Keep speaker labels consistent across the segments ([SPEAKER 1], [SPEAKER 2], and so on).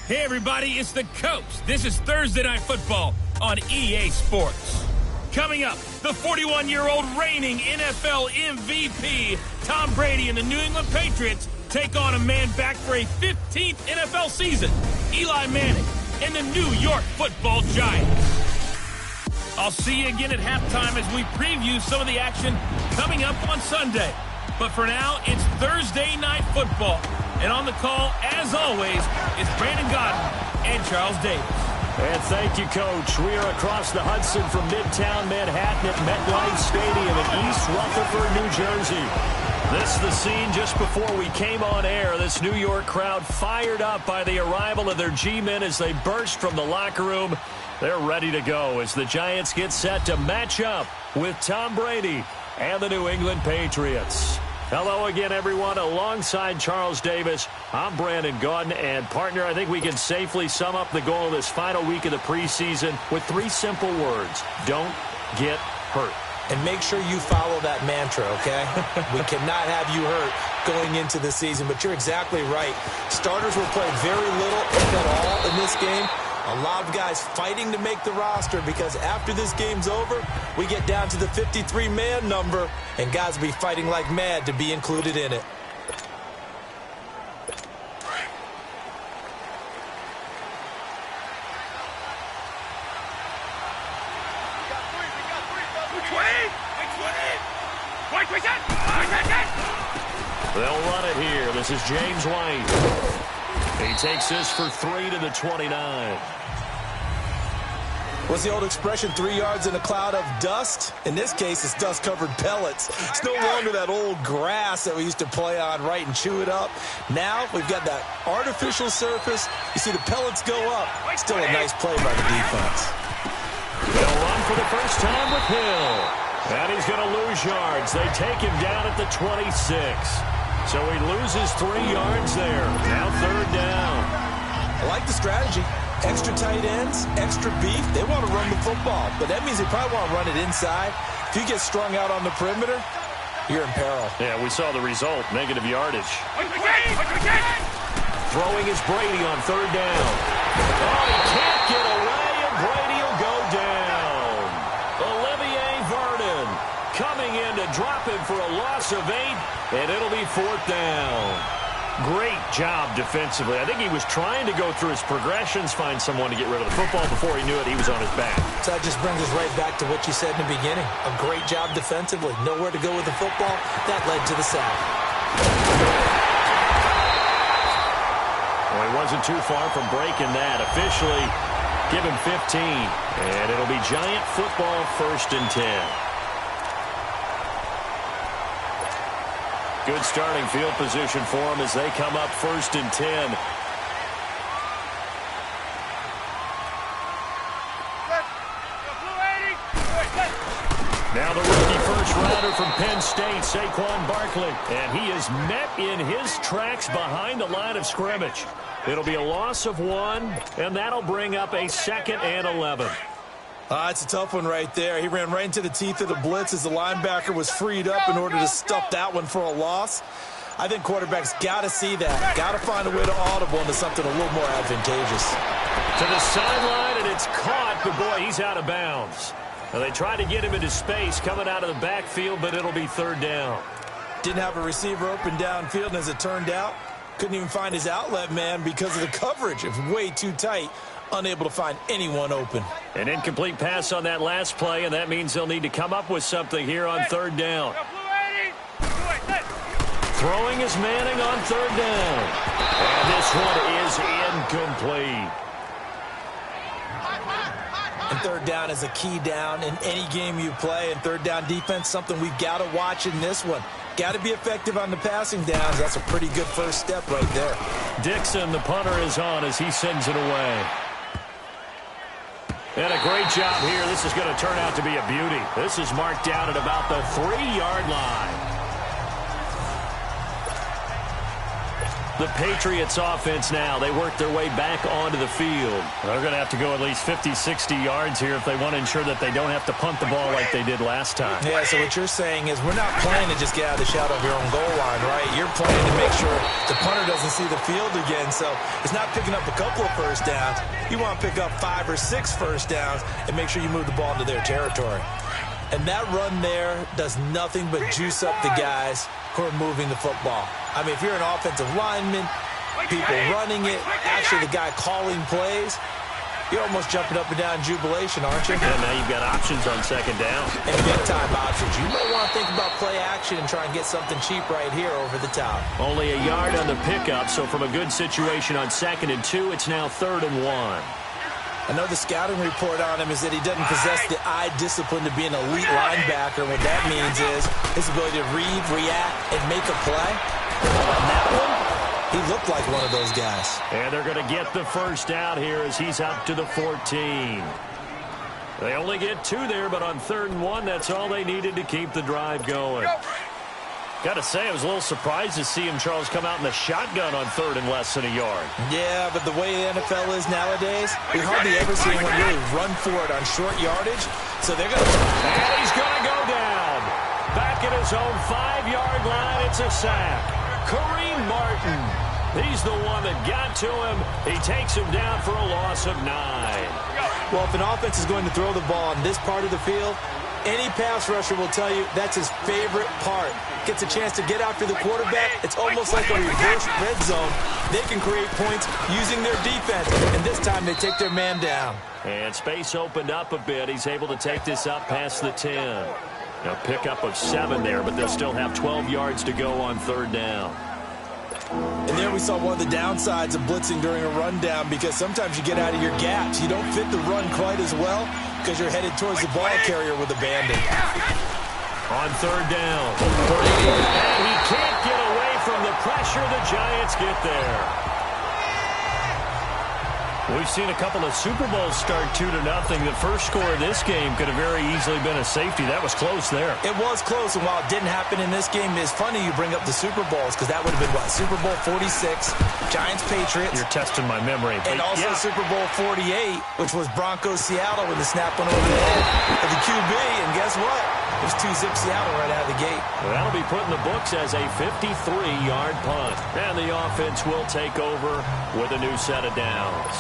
[SPEAKER 1] Hey everybody, it's the Coach. This is Thursday Night Football on EA Sports. Coming up, the 41-year-old reigning NFL MVP, Tom Brady and the New England Patriots take on a man back for a 15th NFL season, Eli Manning and the New York Football Giants. I'll see you again at halftime as we preview some of the action coming up on Sunday. But for now, it's Thursday Night Football. And on the call, as always, it's Brandon Godden and Charles Davis.
[SPEAKER 2] And thank you, Coach. We are across the Hudson from Midtown Manhattan at MetLife Stadium in East Rutherford, New Jersey. This is the scene just before we came on air. This New York crowd fired up by the arrival of their G-men as they burst from the locker room. They're ready to go as the Giants get set to match up with Tom Brady and the New England Patriots. Hello again, everyone. Alongside Charles Davis, I'm Brandon Gaudin. And, partner, I think we can safely sum up the goal of this final week of the preseason with 3 simple words. Don't get hurt.
[SPEAKER 3] And make sure you follow that mantra, okay? We cannot have you hurt going into the season. But you're exactly right. Starters will play very little, if at all, in this game. A lot of guys fighting to make the roster because after this game's over, we get down to the 53-man number, and guys will be fighting like mad to be included in it.
[SPEAKER 2] They'll run it here. This is James White. He takes this for 3 to the 29.
[SPEAKER 3] What's the old expression, 3 yards in a cloud of dust? In this case, it's dust-covered pellets. It's no longer that old grass that we used to play on, right, and chew it up. Now we've got that artificial surface. You see the pellets go up. Still a nice play by the defense.
[SPEAKER 2] They'll run for the first time with Hill. And he's going to lose yards. They take him down at the 26. So he loses 3 yards there. Now 3rd down.
[SPEAKER 3] I like the strategy. Extra tight ends, extra beef. They want to run the football, but that means they probably want to run it inside. If you get strung out on the perimeter, you're in peril.
[SPEAKER 2] Yeah, we saw the result, negative yardage. Throwing is Brady on 3rd down. Oh, he can't get away, and Brady will go down. Olivier Vernon coming in to drop him for a loss of 8, and it'll be 4th down. Great job defensively. I think he was trying to go through his progressions, find someone to get rid of the football. Before he knew it, he was on his back.
[SPEAKER 3] So that just brings us right back to what you said in the beginning. A great job defensively. Nowhere to go with the football. That led to the sack.
[SPEAKER 2] Well, he wasn't too far from breaking that. Officially, give him 15. And it'll be Giant football, 1st and 10. Good starting field position for them as they come up 1st and 10. Now the rookie first rounder from Penn State, Saquon Barkley. And he is met in his tracks behind the line of scrimmage. It'll be a loss of 1, and that'll bring up a 2nd and 11.
[SPEAKER 3] It's a tough one right there. He ran right into the teeth of the blitz as the linebacker was freed up in order to stuff that one for a loss. I think quarterbacks got to see that. Got to find a way to audible into something a little more advantageous.
[SPEAKER 2] To the sideline, and it's caught, but boy, he's out of bounds. Now, they tried to get him into space coming out of the backfield, but it'll be 3rd down.
[SPEAKER 3] Didn't have a receiver open downfield, and as it turned out, couldn't even find his outlet man because of the coverage. It was way too tight. Unable to find anyone open.
[SPEAKER 2] An incomplete pass on that last play, and that means they'll need to come up with something here on 3rd down. Throwing is Manning on 3rd down. And this one is incomplete.
[SPEAKER 3] And 3rd down is a key down in any game you play. And 3rd down defense, something we've got to watch in this one. Got to be effective on the passing downs. That's a pretty good first step right there.
[SPEAKER 2] Dixon, the punter, is on as he sends it away. And a great job here. This is going to turn out to be a beauty. This is marked down at about the 3-yard line. The Patriots offense now. They work their way back onto the field.
[SPEAKER 4] They're going to have to go at least 50, 60 yards here if they want to ensure that they don't have to punt the ball like they did last time.
[SPEAKER 3] Yeah, so what you're saying is we're not playing to just get out of the shadow of your own goal line, right? You're playing to make sure the punter doesn't see the field again. So it's not picking up a couple of first downs. You want to pick up 5 or 6 first downs and make sure you move the ball into their territory. And that run there does nothing but juice up the guys who are moving the football. I mean, if you're an offensive lineman, people running it, actually the guy calling plays, you're almost jumping up and down in jubilation, aren't you?
[SPEAKER 2] And now you've got options on second down.
[SPEAKER 3] And big-time options. You might want to think about play action and try and get something cheap right here over the top.
[SPEAKER 2] Only a yard on the pickup, so from a good situation on 2nd and 2, it's now 3rd and 1.
[SPEAKER 3] I know the scouting report on him is that he doesn't possess the eye discipline to be an elite linebacker. What that means is his ability to read, react, and make a play. On that one, he looked like one of those guys.
[SPEAKER 2] And they're going to get the first down here as he's up to the 14. They only get 2 there, but on 3rd and 1, that's all they needed to keep the drive going. Got to say, I was a little surprised to see him, Charles, come out in the shotgun on 3rd and less than a yard.
[SPEAKER 3] Yeah, but the way the NFL is nowadays, we hardly ever see anyone really run for it on short yardage. So they're going to...
[SPEAKER 2] And he's going to go down. Back at his own 5-yard line, it's a sack. Kareem Martin. He's the one that got to him. He takes him down for a loss of 9.
[SPEAKER 3] Well, if an offense is going to throw the ball on this part of the field, any pass rusher will tell you that's his favorite part. Gets a chance to get after the quarterback. It's almost like a reverse red zone. They can create points using their defense, and this time they take their man down.
[SPEAKER 2] And space opened up a bit. He's able to take this up past the 10. Now pickup of 7 there, but they'll still have 12 yards to go on 3rd down.
[SPEAKER 3] And there we saw one of the downsides of blitzing during a rundown, because sometimes you get out of your gaps. You don't fit the run quite as well because you're headed towards the ball carrier with a bandit.
[SPEAKER 2] On 3rd down. And he can't get away from the pressure. The Giants get there.
[SPEAKER 4] We've seen a couple of Super Bowls start 2-0. The first score of this game could have very easily been a safety. That was close there.
[SPEAKER 3] It was close, and while it didn't happen in this game, it's funny you bring up the Super Bowls, because that would have been, what, Super Bowl 46, Giants-Patriots.
[SPEAKER 4] You're testing my memory.
[SPEAKER 3] And also Super Bowl 48, which was Broncos-Seattle when the snap went over the head of the QB, and guess what? It was 2-zip Seattle right out of the gate.
[SPEAKER 2] Well, that'll be put in the books as a 53-yard punt. And the offense will take over with a new set of downs.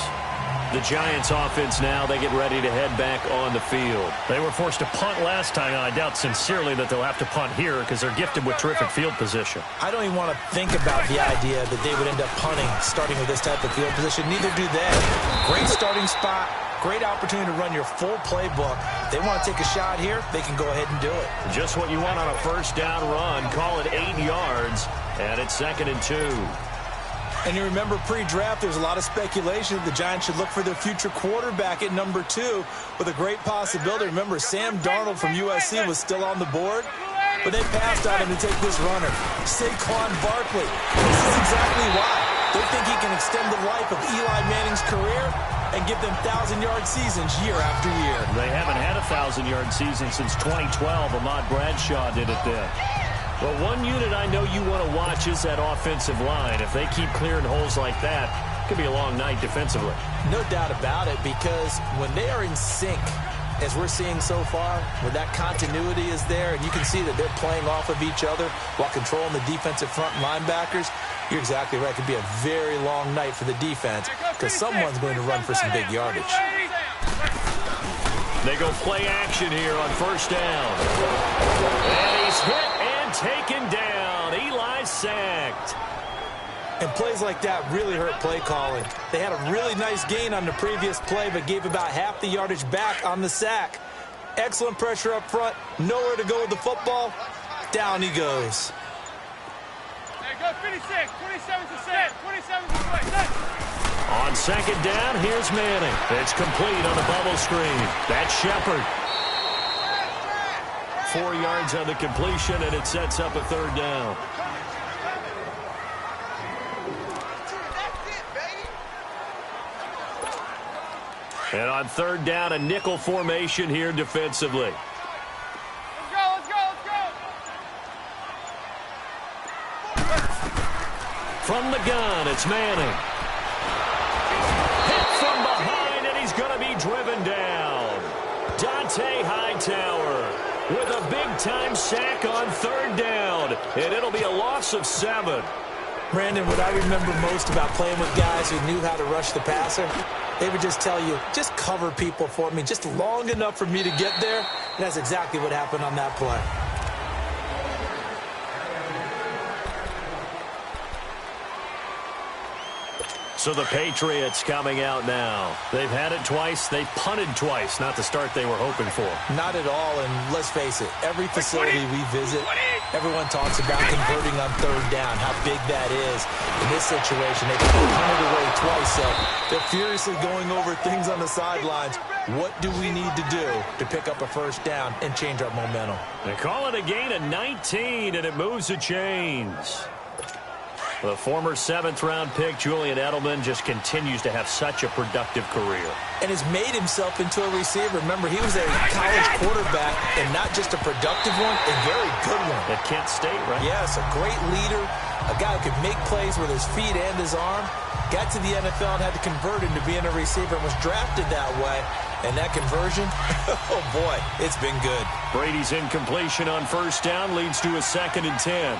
[SPEAKER 2] The Giants offense now, they get ready to head back on the field.
[SPEAKER 4] They were forced to punt last time, and I doubt sincerely that they'll have to punt here because they're gifted with terrific field position.
[SPEAKER 3] I don't even want to think about the idea that they would end up punting starting with this type of field position. Neither do they. Great starting spot. Great opportunity to run your full playbook. If they want to take a shot here, they can go ahead and do it.
[SPEAKER 2] Just what you want on a first down run. Call it 8 yards, and it's 2nd and 2.
[SPEAKER 3] And you remember pre-draft, there's a lot of speculation that the Giants should look for their future quarterback at number 2 with a great possibility. Remember, Sam Darnold from USC was still on the board, but they passed on him to take this runner, Saquon Barkley. This is exactly why. They think he can extend the life of Eli Manning's career and give them 1,000-yard seasons year after year.
[SPEAKER 2] They haven't had a 1,000-yard season since 2012. Ahmad Bradshaw did it then. Well, one unit I know you want to watch is that offensive line. If they keep clearing holes like that, it could be a long night defensively.
[SPEAKER 3] No doubt about it, because when they are in sync, as we're seeing so far, where that continuity is there, and you can see that they're playing off of each other while controlling the defensive front linebackers, you're exactly right. It could be a very long night for the defense because someone's going to run for some big yardage.
[SPEAKER 2] They go play action here on first down. And he's hit and taken down. Eli sacked.
[SPEAKER 3] And plays like that really hurt play calling. They had a really nice gain on the previous play, but gave about half the yardage back on the sack. Excellent pressure up front. Nowhere to go with the football. Down he goes.
[SPEAKER 5] There goes 56, 27%, 27%.
[SPEAKER 2] On second down, here's Manning. It's complete on the bubble screen. That's Shepard. 4 yards on the completion, and it sets up a third down. And on third down, a nickel formation here defensively. From the gun, it's Manning. Hit from behind, and he's going to be driven down. Dante Hightower with a big-time sack on third down, and it'll be a loss of 7.
[SPEAKER 3] Brandon, what I remember most about playing with guys who knew how to rush the passer, they would just tell you, just cover people for me, just long enough for me to get there. And that's exactly what happened on that play.
[SPEAKER 2] So the Patriots coming out now. They've had it twice. They've punted twice. Not the start they were hoping for.
[SPEAKER 3] Not at all, and let's face it, every facility we visit, everyone talks about converting on third down, how big that is. In this situation, they've punted away twice, so they're furiously going over things on the sidelines. What do we need to do to pick up a first down and change our momentum?
[SPEAKER 2] They call it a gain of 19, and it moves the chains. The former 7th-round pick, Julian Edelman, just continues to have such a productive career.
[SPEAKER 3] And has made himself into a receiver. Remember, he was a college quarterback, and not just a productive one, a very good one.
[SPEAKER 2] At Kent State, right?
[SPEAKER 3] Yes, a great leader, a guy who could make plays with his feet and his arm. Got to the NFL and had to convert into being a receiver and was drafted that way. And that conversion, oh boy, it's been good.
[SPEAKER 2] Brady's incompletion on first down leads to a 2nd and 10.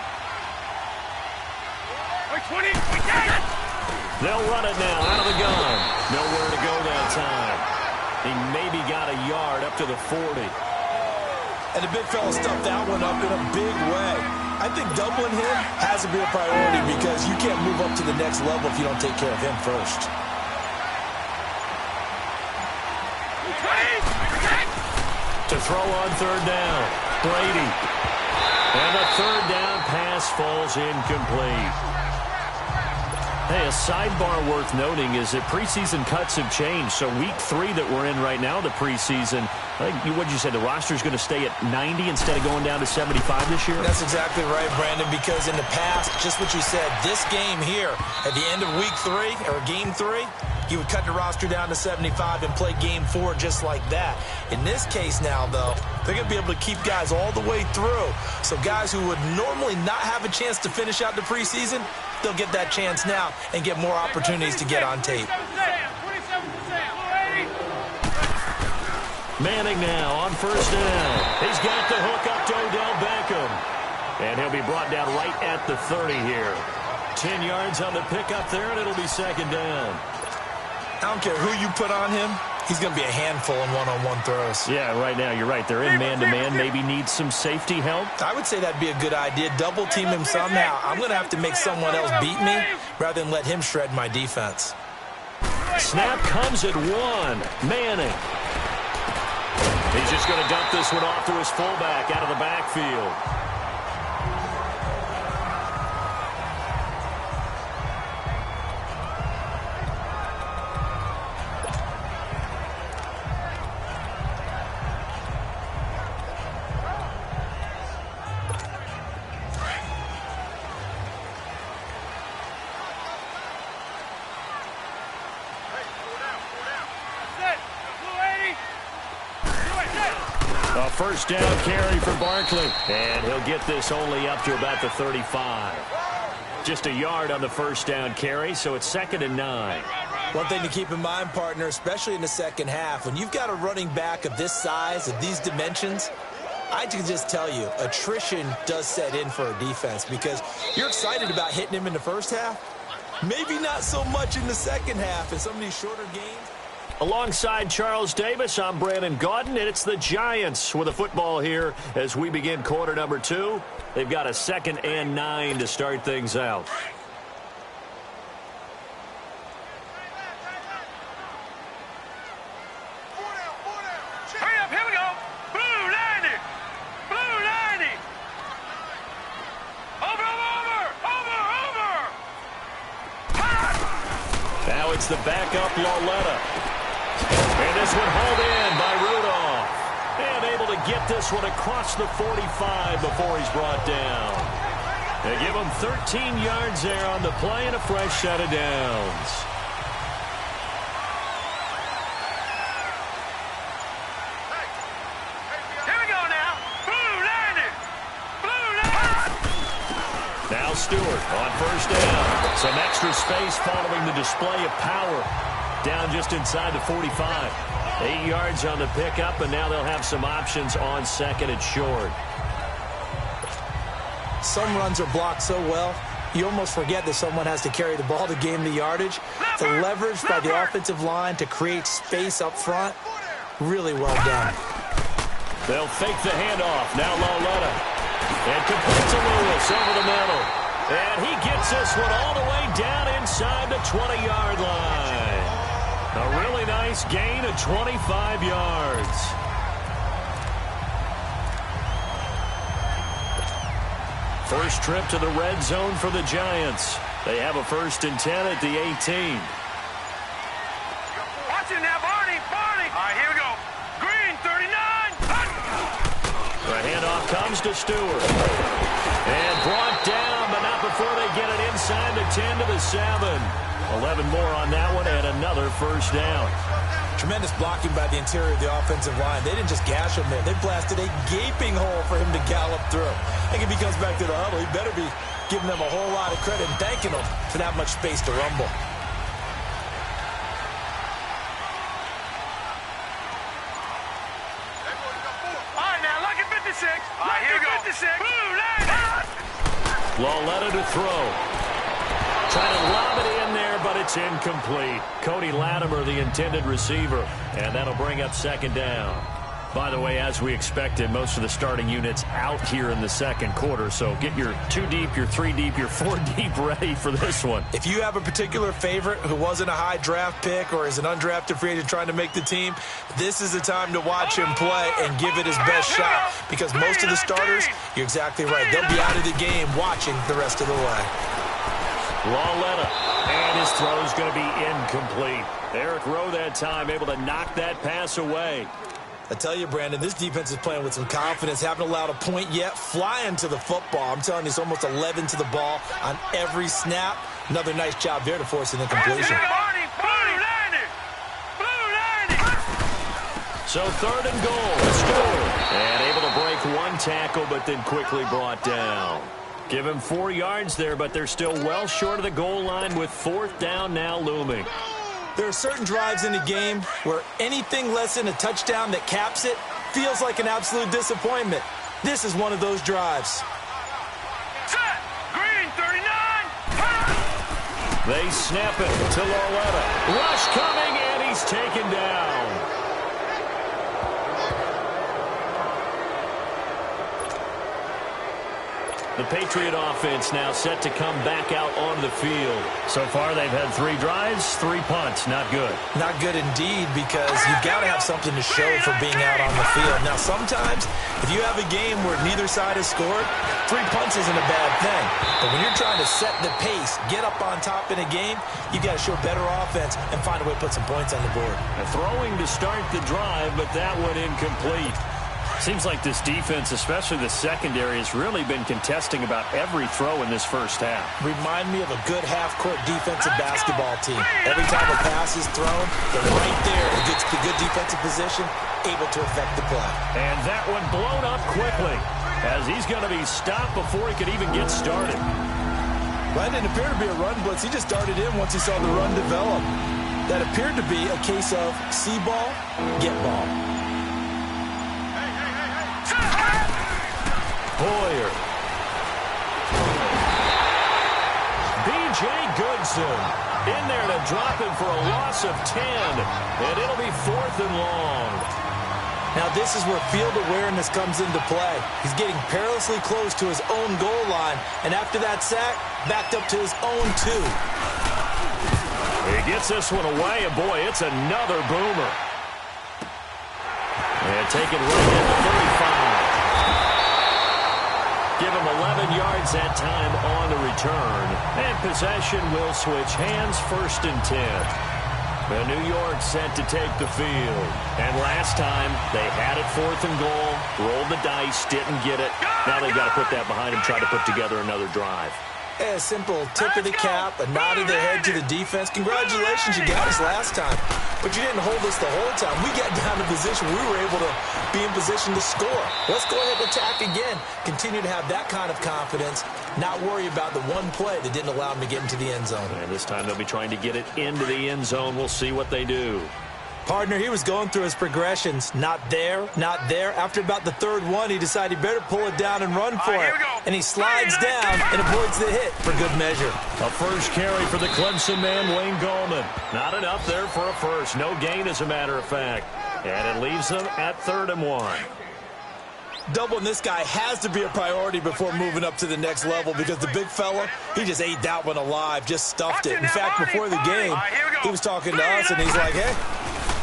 [SPEAKER 2] They'll run it now out of the gun. Nowhere to go that time. He maybe got a yard up to the 40.
[SPEAKER 3] And the big fella stuffed that one up in a big way. I think doubling him has to be a priority because you can't move up to the next level if you don't take care of him first.
[SPEAKER 2] To throw on third down, Brady. And the third down pass falls incomplete. Hey, a sidebar worth noting is that preseason cuts have changed. So week 3 that we're in right now, the preseason, I think, what did you say, the roster's going to stay at 90 instead of going down to 75 this year?
[SPEAKER 3] That's exactly right, Brandon, because in the past, just what you said, this game here, at the end of week 3, or game 3, you would cut the roster down to 75 and play game 4 just like that. In this case now, though, they're going to be able to keep guys all the way through. So guys who would normally not have a chance to finish out the preseason, they'll get that chance now and get more opportunities to get on tape.
[SPEAKER 2] Manning now on first down. He's got the hook up to Odell Beckham. And he'll be brought down right at the 30 here. 10 yards on the pickup there, and it'll be 2nd down.
[SPEAKER 3] I don't care who you put on him. He's going to be a handful in one-on-one throws.
[SPEAKER 2] Yeah, right now, you're right. They're in man-to-man. Maybe need some safety help.
[SPEAKER 3] I would say that'd be a good idea. Double team him somehow. I'm going to have to make someone else beat me rather than let him shred my defense.
[SPEAKER 2] Snap comes at 1. Manning. He's just going to dump this one off to his fullback out of the backfield. First down carry for Barkley. And he'll get this only up to about the 35. Just a yard on the first down carry, so it's 2nd and 9.
[SPEAKER 3] One thing to keep in mind, partner, especially in the second half, when you've got a running back of this size, of these dimensions, I can just tell you, attrition does set in for a defense because you're excited about hitting him in the first half. Maybe not so much in the second half in some of these shorter games.
[SPEAKER 2] Alongside Charles Davis, I'm Brandon Gaudin, and it's the Giants with a football here as we begin quarter number 2. They've got a 2nd and 9 to start things out.
[SPEAKER 5] Hurry up, here we go. Blue 90. Blue 90. Over.
[SPEAKER 2] Now it's the backup Lauletta. And this one hauled in by Rudolph. And able to get this one across the 45 before he's brought down. They give him 13 yards there on the play and a fresh set of downs. Stewart on first down. Some extra space following the display of power. Down just inside the 45. 8 yards on the pickup, and now they'll have some options on second and short.
[SPEAKER 3] Some runs are blocked so well, you almost forget that someone has to carry the ball to gain the yardage. The leverage by the offensive line to create space up front, really well done.
[SPEAKER 2] They'll fake the handoff. Now Lauletta. And complete to Lewis over the middle. And he gets this one all the way down inside the 20-yard line. A really nice gain of 25 yards. First trip to the red zone for the Giants. They have a 1st and 10 at the 18.
[SPEAKER 5] Watch it now, Barney. All right, here we go. Green, 39.
[SPEAKER 2] The handoff comes to Stewart. And brought down, but not before they get it inside the 10 to the 7. 11 more on that one and another first down.
[SPEAKER 3] Tremendous blocking by the interior of the offensive line. They didn't just gash him there. They blasted a gaping hole for him to gallop through. I think if he comes back to the huddle, he better be giving them a whole lot of credit and thanking them for that much space to rumble.
[SPEAKER 5] All right, now, lucky 56. All right, here we go. 56. Blue line.
[SPEAKER 2] Lauletta to throw. Trying to lob it in there, but it's incomplete. Cody Latimer, the intended receiver, and that'll bring up second down. By the way, as we expected, most of the starting units out here in the second quarter, so get your 2 deep, your 3 deep, your 4 deep ready for this one.
[SPEAKER 3] If you have a particular favorite who wasn't a high draft pick or is an undrafted free agent trying to make the team, this is the time to watch him play and give it his best shot, because most of the starters, you're exactly right, they'll be out of the game watching the rest of the way.
[SPEAKER 2] Lauletta, and his throw is going to be incomplete. Eric Rowe that time able to knock that pass away.
[SPEAKER 3] I tell you, Brandon, this defense is playing with some confidence. Haven't allowed a point yet. Flying to the football. I'm telling you, it's almost 11 to the ball on every snap. Another nice job there to force an incompletion.
[SPEAKER 2] So 3rd and goal. Stewart. And able to break one tackle, but then quickly brought down. Give him 4 yards there, but they're still well short of the goal line with 4th down now looming.
[SPEAKER 3] There are certain drives in the game where anything less than a touchdown that caps it feels like an absolute disappointment. This is one of those drives.
[SPEAKER 5] Set. Green, 39.
[SPEAKER 2] They snap it to Lauletta. Rush coming, and he's taken down. The Patriot offense now set to come back out onto the field.
[SPEAKER 4] So far, they've had 3 drives, 3 punts. Not good.
[SPEAKER 3] Not good indeed, because you've got to have something to show for being out on the field. Now, sometimes, if you have a game where neither side has scored, 3 punts isn't a bad thing. But when you're trying to set the pace, get up on top in a game, you got to show better offense and find a way to put some points on the board.
[SPEAKER 2] Throwing to start the drive, but that one incomplete.
[SPEAKER 4] Seems like this defense, especially the secondary, has really been contesting about every throw in this first half.
[SPEAKER 3] Remind me of a good half-court defensive basketball team. Every time a pass is thrown, they're right there against the good defensive position, able to affect the play.
[SPEAKER 2] And that one blown up quickly, as he's going to be stopped before he could even get started.
[SPEAKER 3] Well, that didn't appear to be a run blitz. He just darted in once he saw the run develop. That appeared to be a case of see ball, get ball.
[SPEAKER 2] Boyer. B.J. Goodson in there to drop him for a loss of 10. And it'll be 4th and long.
[SPEAKER 3] Now this is where field awareness comes into play. He's getting perilously close to his own goal line. And after that sack, backed up to his own 2.
[SPEAKER 2] He gets this one away, and boy, it's another boomer. And taken right at the 35. Give him 11 yards that time on the return. And possession will switch hands, 1st and 10. And New York set to take the field. And last time, they had it 4th and goal, rolled the dice, didn't get it. Now they've got to put that behind them, try to put together another drive.
[SPEAKER 3] A simple tip of the cap, a nod of the head to the defense. Congratulations, you got us last time. But you didn't hold us the whole time. We got down to position. We were able to be in position to score. Let's go ahead and attack again. Continue to have that kind of confidence. Not worry about the one play that didn't allow them to get into the end zone.
[SPEAKER 2] And this time they'll be trying to get it into the end zone. We'll see what they do.
[SPEAKER 3] Partner, he was going through his progressions. Not there, not there. After about the third one, he decided he better pull it down and run for it. And he slides down and avoids the hit for good measure.
[SPEAKER 2] A first carry for the Clemson man, Wayne Gallman. Not enough there for a first. No gain, as a matter of fact. And it leaves them at 3rd and 1.
[SPEAKER 3] Doubling this guy has to be a priority before moving up to the next level because the big fella, he just ate that one alive, just stuffed it. In fact, before the game, he was talking to us, and he's like, hey,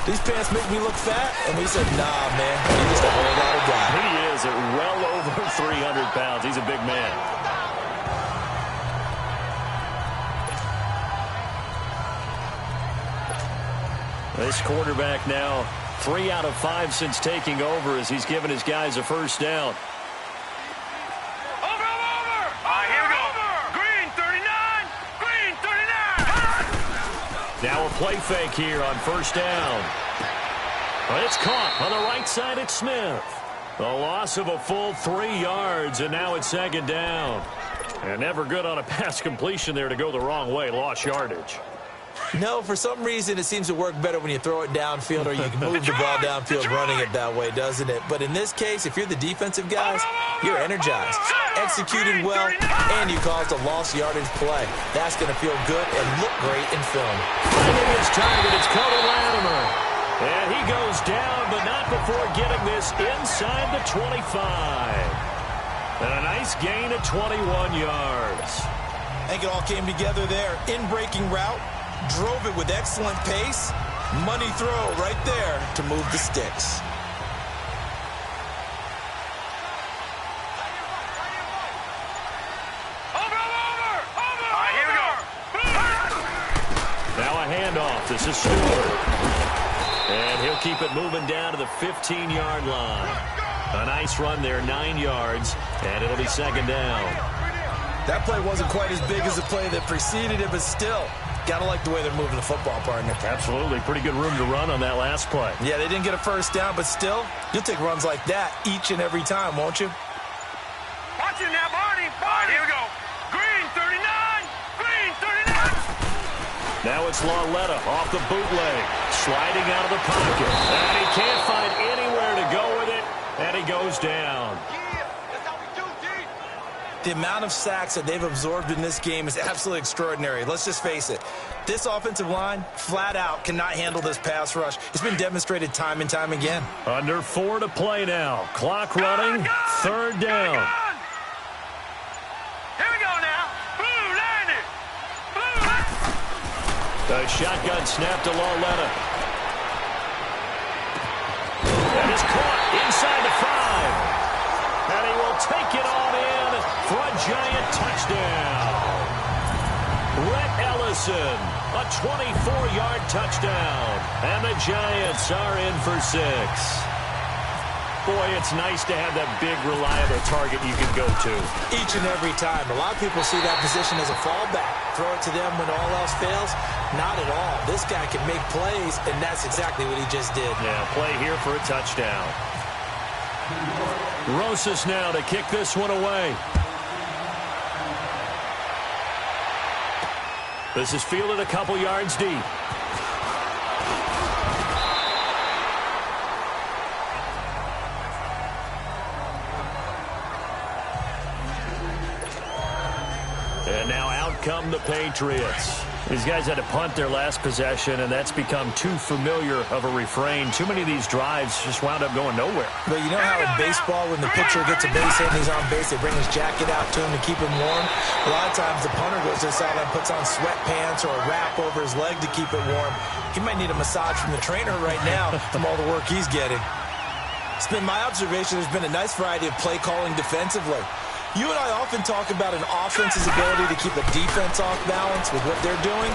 [SPEAKER 3] these pants make me look fat. And we said, nah, man, he's just a whole lot of guy.
[SPEAKER 2] He is at well over 300 pounds. He's a big man. This quarterback now 3 out of 5 since taking over as he's given his guys a first down.
[SPEAKER 5] Over. Here we go. Green 39. Green 39.
[SPEAKER 2] Now a play fake here on first down. But it's caught on the right side. It's Smith. A loss of a full 3 yards, and now it's 2nd down. And never good on a pass completion there to go the wrong way. Lost yardage.
[SPEAKER 3] No, for some reason it seems to work better when you throw it downfield or you can move the ball downfield running it that way, doesn't it? But in this case, if you're the defensive guys, you're energized, executed well, and you caused a lost yardage play. That's going to feel good and look great in film.
[SPEAKER 2] Finding his target, it's Cody Latimer. And he goes down, but not before getting this inside the 25. And a nice gain of 21 yards.
[SPEAKER 3] I think it all came together there. In-breaking route. Drove it with excellent pace. Money throw right there to move the sticks.
[SPEAKER 5] Over. Here we go.
[SPEAKER 2] Now a handoff. This is Stewart. And he'll keep it moving down to the 15-yard line. A nice run there, 9 yards, and it'll be 2nd down.
[SPEAKER 3] That play wasn't quite as big as the play that preceded it, but still, gotta like the way they're moving the football, partner.
[SPEAKER 2] Absolutely. Pretty good room to run on that last play.
[SPEAKER 3] Yeah, they didn't get a first down, but still, you'll take runs like that each and every time, won't you?
[SPEAKER 5] Watch it now, Barney. Here we go. Green 39. Green 39.
[SPEAKER 2] Now it's Lauletta off the bootleg. Sliding out of the pocket. And he can't find anywhere to go with it. And he goes down.
[SPEAKER 3] The amount of sacks that they've absorbed in this game is absolutely extraordinary. Let's just face it. This offensive line, flat out, cannot handle this pass rush. It's been demonstrated time and time again.
[SPEAKER 2] Under 4 to play now. Clock running. 3rd down.
[SPEAKER 5] Here we go now. Blue landed.
[SPEAKER 2] The shotgun snap to Lauletta. And it's caught inside the 5. And he will take it on in for a giant touchdown. Rhett Ellison, a 24-yard touchdown. And the Giants are in for 6. Boy, it's nice to have that big, reliable target you can go to.
[SPEAKER 3] Each and every time. A lot of people see that position as a fallback. Throw it to them when all else fails. Not at all. This guy can make plays, and that's exactly what he just did.
[SPEAKER 2] Yeah, play here for a touchdown. Rosas now to kick this one away. This is fielded a couple yards deep. And now out come the Patriots. These guys had to punt their last possession, and that's become too familiar of a refrain. Too many of these drives just wound up going nowhere.
[SPEAKER 3] But you know how in baseball, when the pitcher gets a base hit and he's on base, they bring his jacket out to him to keep him warm? A lot of times the punter goes to the sideline, puts on sweatpants or a wrap over his leg to keep it warm. He might need a massage from the trainer right now from all the work he's getting. It's been my observation there's been a nice variety of play calling defensively. You and I often talk about an offense's ability to keep a defense off balance with what they're doing.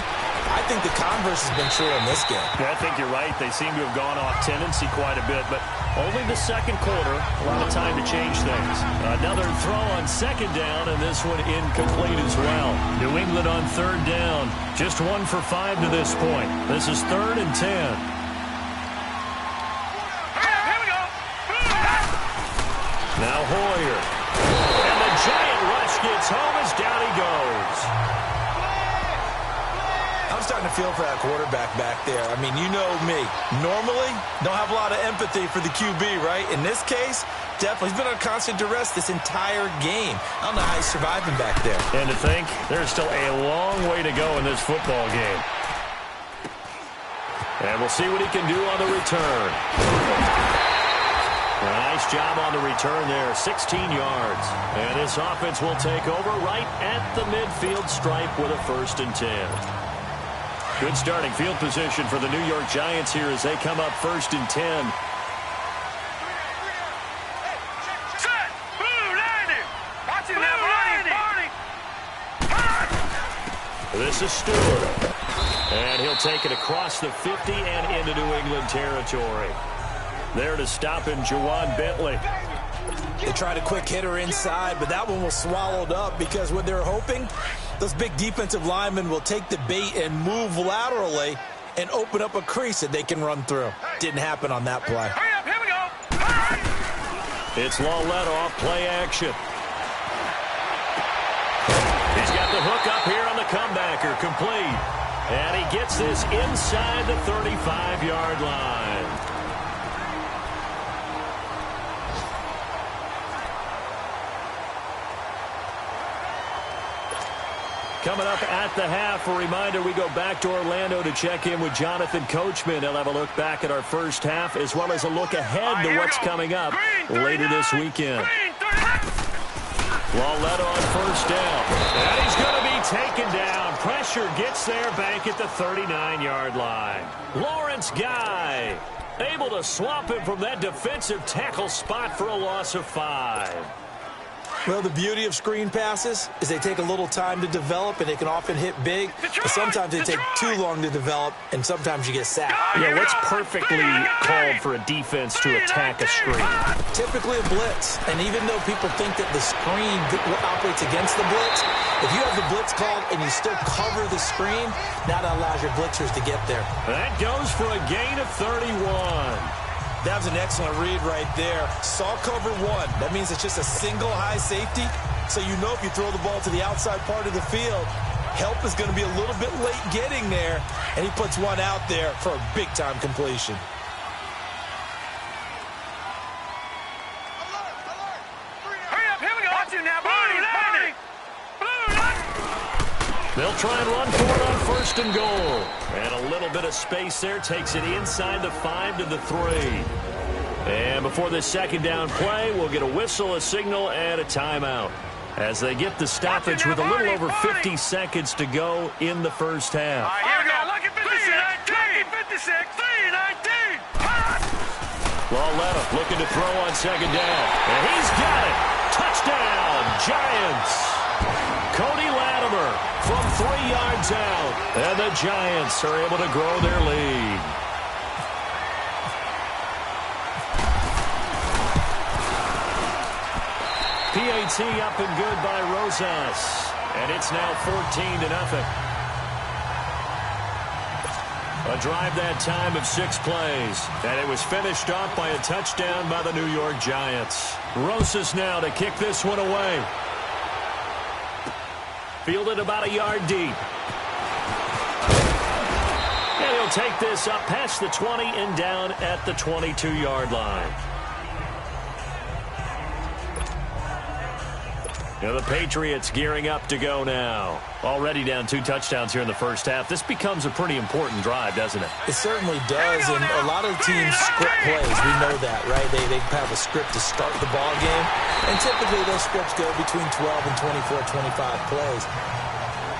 [SPEAKER 3] I think the converse has been true in this game.
[SPEAKER 2] Yeah, I think you're right. They seem to have gone off tendency quite a bit, but only the second quarter, a lot of time to change things. Another throw on second down, and this one incomplete as well. New England on third down. Just 1 for 5 to this point. This is 3rd and 10.
[SPEAKER 5] Here we go.
[SPEAKER 2] Now Hoyer. And the giant rush gets home as down he goes.
[SPEAKER 3] I'm starting to feel for that quarterback back there. I mean, you know me. Normally, don't have a lot of empathy for the QB, right? In this case, definitely. He's been on constant duress this entire game. I don't know how he's surviving back there.
[SPEAKER 2] And to think, there's still a long way to go in this football game. And we'll see what he can do on the return. A nice job on the return there, 16 yards. And this offense will take over right at the midfield stripe with a 1st and 10. Good starting field position for the New York Giants here as they come up 1st and 10.
[SPEAKER 5] Set. Blue landing. Watching that Barney.
[SPEAKER 2] This is Stewart. And he'll take it across the 50 and into New England territory. There to stop him, Juwan Bentley.
[SPEAKER 3] They tried a quick hitter inside, but that one was swallowed up because what they're hoping, those big defensive linemen will take the bait and move laterally and open up a crease that they can run through. Didn't happen on that play.
[SPEAKER 5] Hurry up, here we go.
[SPEAKER 2] It's Lawlett off play action. He's got the hook up here on the comebacker, complete. And he gets this inside the 35-yard line. Coming up at the half, a reminder, we go back to Orlando to check in with Jonathan Coachman. He'll have a look back at our first half as well as a look ahead to what's coming up later this weekend. Lawlett on 1st down. And he's going to be taken down. Pressure gets there back at the 39-yard line. Lawrence Guy able to swamp him from that defensive tackle spot for a loss of 5.
[SPEAKER 3] Well, the beauty of screen passes is they take a little time to develop, and they can often hit big. But sometimes they take too long to develop, and sometimes you get sacked.
[SPEAKER 2] Yeah, what's perfectly called for a defense to attack a screen?
[SPEAKER 3] Typically a blitz. And even though people think that the screen operates against the blitz, if you have the blitz called and you still cover the screen, that allows your blitzers to get there.
[SPEAKER 2] That goes for a gain of 31.
[SPEAKER 3] That was an excellent read right there. Saw cover 1. That means it's just a single high safety. So you know if you throw the ball to the outside part of the field, help is going to be a little bit late getting there. And he puts one out there for a big-time completion.
[SPEAKER 5] Hurry up, here we go. Watching that Barney.
[SPEAKER 2] They'll try and run for it on 1st and goal. And a little bit of space there takes it inside the 5 to the 3. And before this 2nd down play, we'll get a whistle, a signal, and a timeout as they get the stoppage with a little over 50 seconds to go in the first half.
[SPEAKER 5] Here we go. Look at 56. 56. 319.
[SPEAKER 2] Lawlett looking to throw on 2nd down. And he's got it. Touchdown, Giants. Cody Latimer from 3 yards out. And the Giants are able to grow their lead. PAT up and good by Rosas. And it's now 14-0. A drive that time of 6 plays. And it was finished off by a touchdown by the New York Giants. Rosas now to kick this one away. Fielded about a yard deep. And he'll take this up past the 20 and down at the 22-yard line. Now the Patriots gearing up to go now. Already down 2 touchdowns here in the first half. This becomes a pretty important drive, doesn't it?
[SPEAKER 3] It certainly does, and a lot of teams script plays. We know that, right? They have a script to start the ball game, and typically those scripts go between 12 and 24, 25 plays.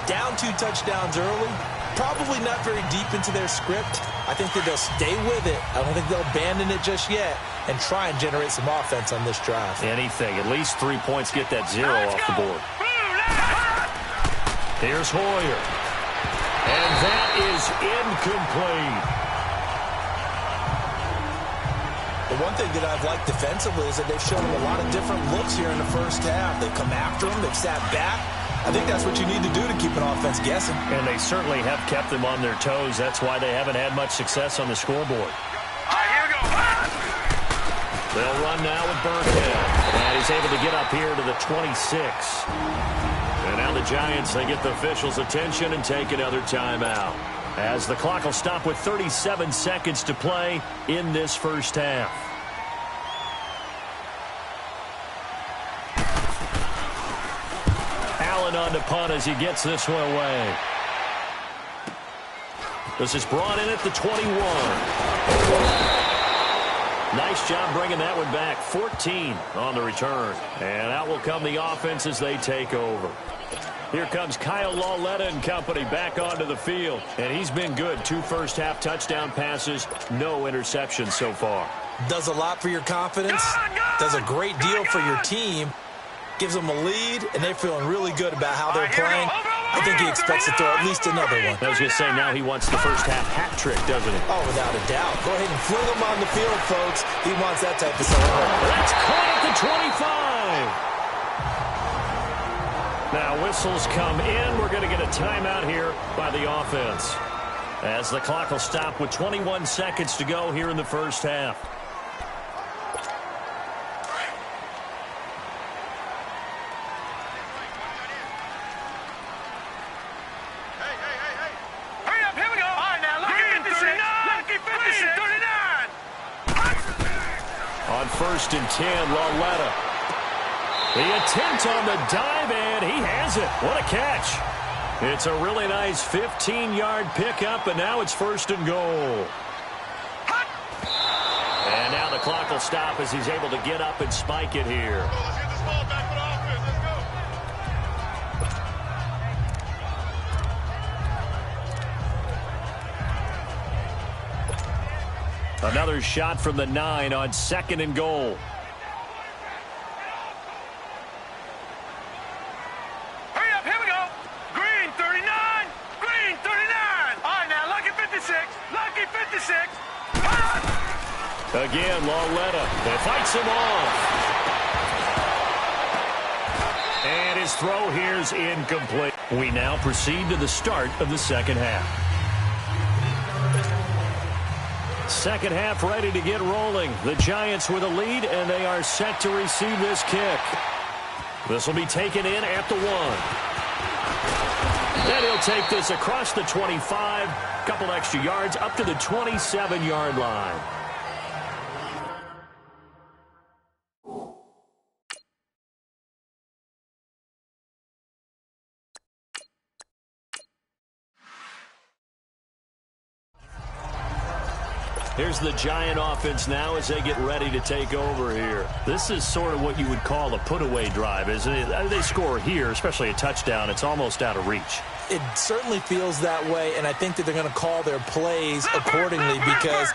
[SPEAKER 3] Down 2 touchdowns early, probably not very deep into their script. I think that they'll stay with it. I don't think they'll abandon it just yet and try and generate some offense on this drive.
[SPEAKER 2] Anything. At least 3 points, get that 0 off the board. Here's Hoyer. And that is incomplete.
[SPEAKER 3] The one thing that I've liked defensively is that they've shown a lot of different looks here in the first half. They've come after them. They've sat back. I think that's what you need to do to keep an offense guessing.
[SPEAKER 4] And they certainly have kept them on their toes. That's why they haven't had much success on the scoreboard.
[SPEAKER 5] All right, here we go.
[SPEAKER 2] They'll run now with Burkhead. And he's able to get up here to the 26. And now the Giants, they get the officials' attention and take another timeout. As the clock will stop with 37 seconds to play in this first half. Allen on the punt as he gets this one away. This is brought in at the 21. Nice job bringing that one back. 14 on the return. And out will come the offense as they take over. Here comes Kyle Lauletta and company back onto the field. And he's been good. 2 first-half touchdown passes, no interceptions so far.
[SPEAKER 3] Does a lot for your confidence. Does a great deal for your team. Gives them a lead, and they're feeling really good about how they're playing. I think he expects to throw at least another one.
[SPEAKER 2] I was going to say, now he wants the first-half hat trick, doesn't he?
[SPEAKER 3] Oh, without a doubt. Go ahead and fling him on the field, folks. He wants that type of celebration.
[SPEAKER 2] That's caught at the 25. Now whistles come in. We're going to get a timeout here by the offense. As the clock will stop with 21 seconds to go here in the first half.
[SPEAKER 5] Hurry up, here we go. All right, now, lucky 56. Lucky 56. 39.
[SPEAKER 2] On 1st and 10, Lauletta. The attempt on the dive, and he has it. What a catch. It's a really nice 15-yard pickup, and now it's 1st and goal. And now the clock will stop as he's able to get up and spike it here.
[SPEAKER 5] Let's get this ball back for the offense. Let's go.
[SPEAKER 2] Another shot from the 9 on 2nd and goal.
[SPEAKER 5] Hurry up, here we go. Green 39. Green 39. All right, now, lucky 56. Lucky 56.
[SPEAKER 2] Again, Lauletta. That fights him off. And his throw here's incomplete. We now proceed to the start of the second half. Second half ready to get rolling. The Giants with a lead, and they are set to receive this kick. This will be taken in at the 1. Then he'll take this across the 25. Couple extra yards up to the 27-yard line. Here's the Giant offense now as they get ready to take over here. This is sort of what you would call a put-away drive, isn't it? They score here, especially a touchdown. It's almost out of reach.
[SPEAKER 3] It certainly feels that way, and I think that they're going to call their plays accordingly because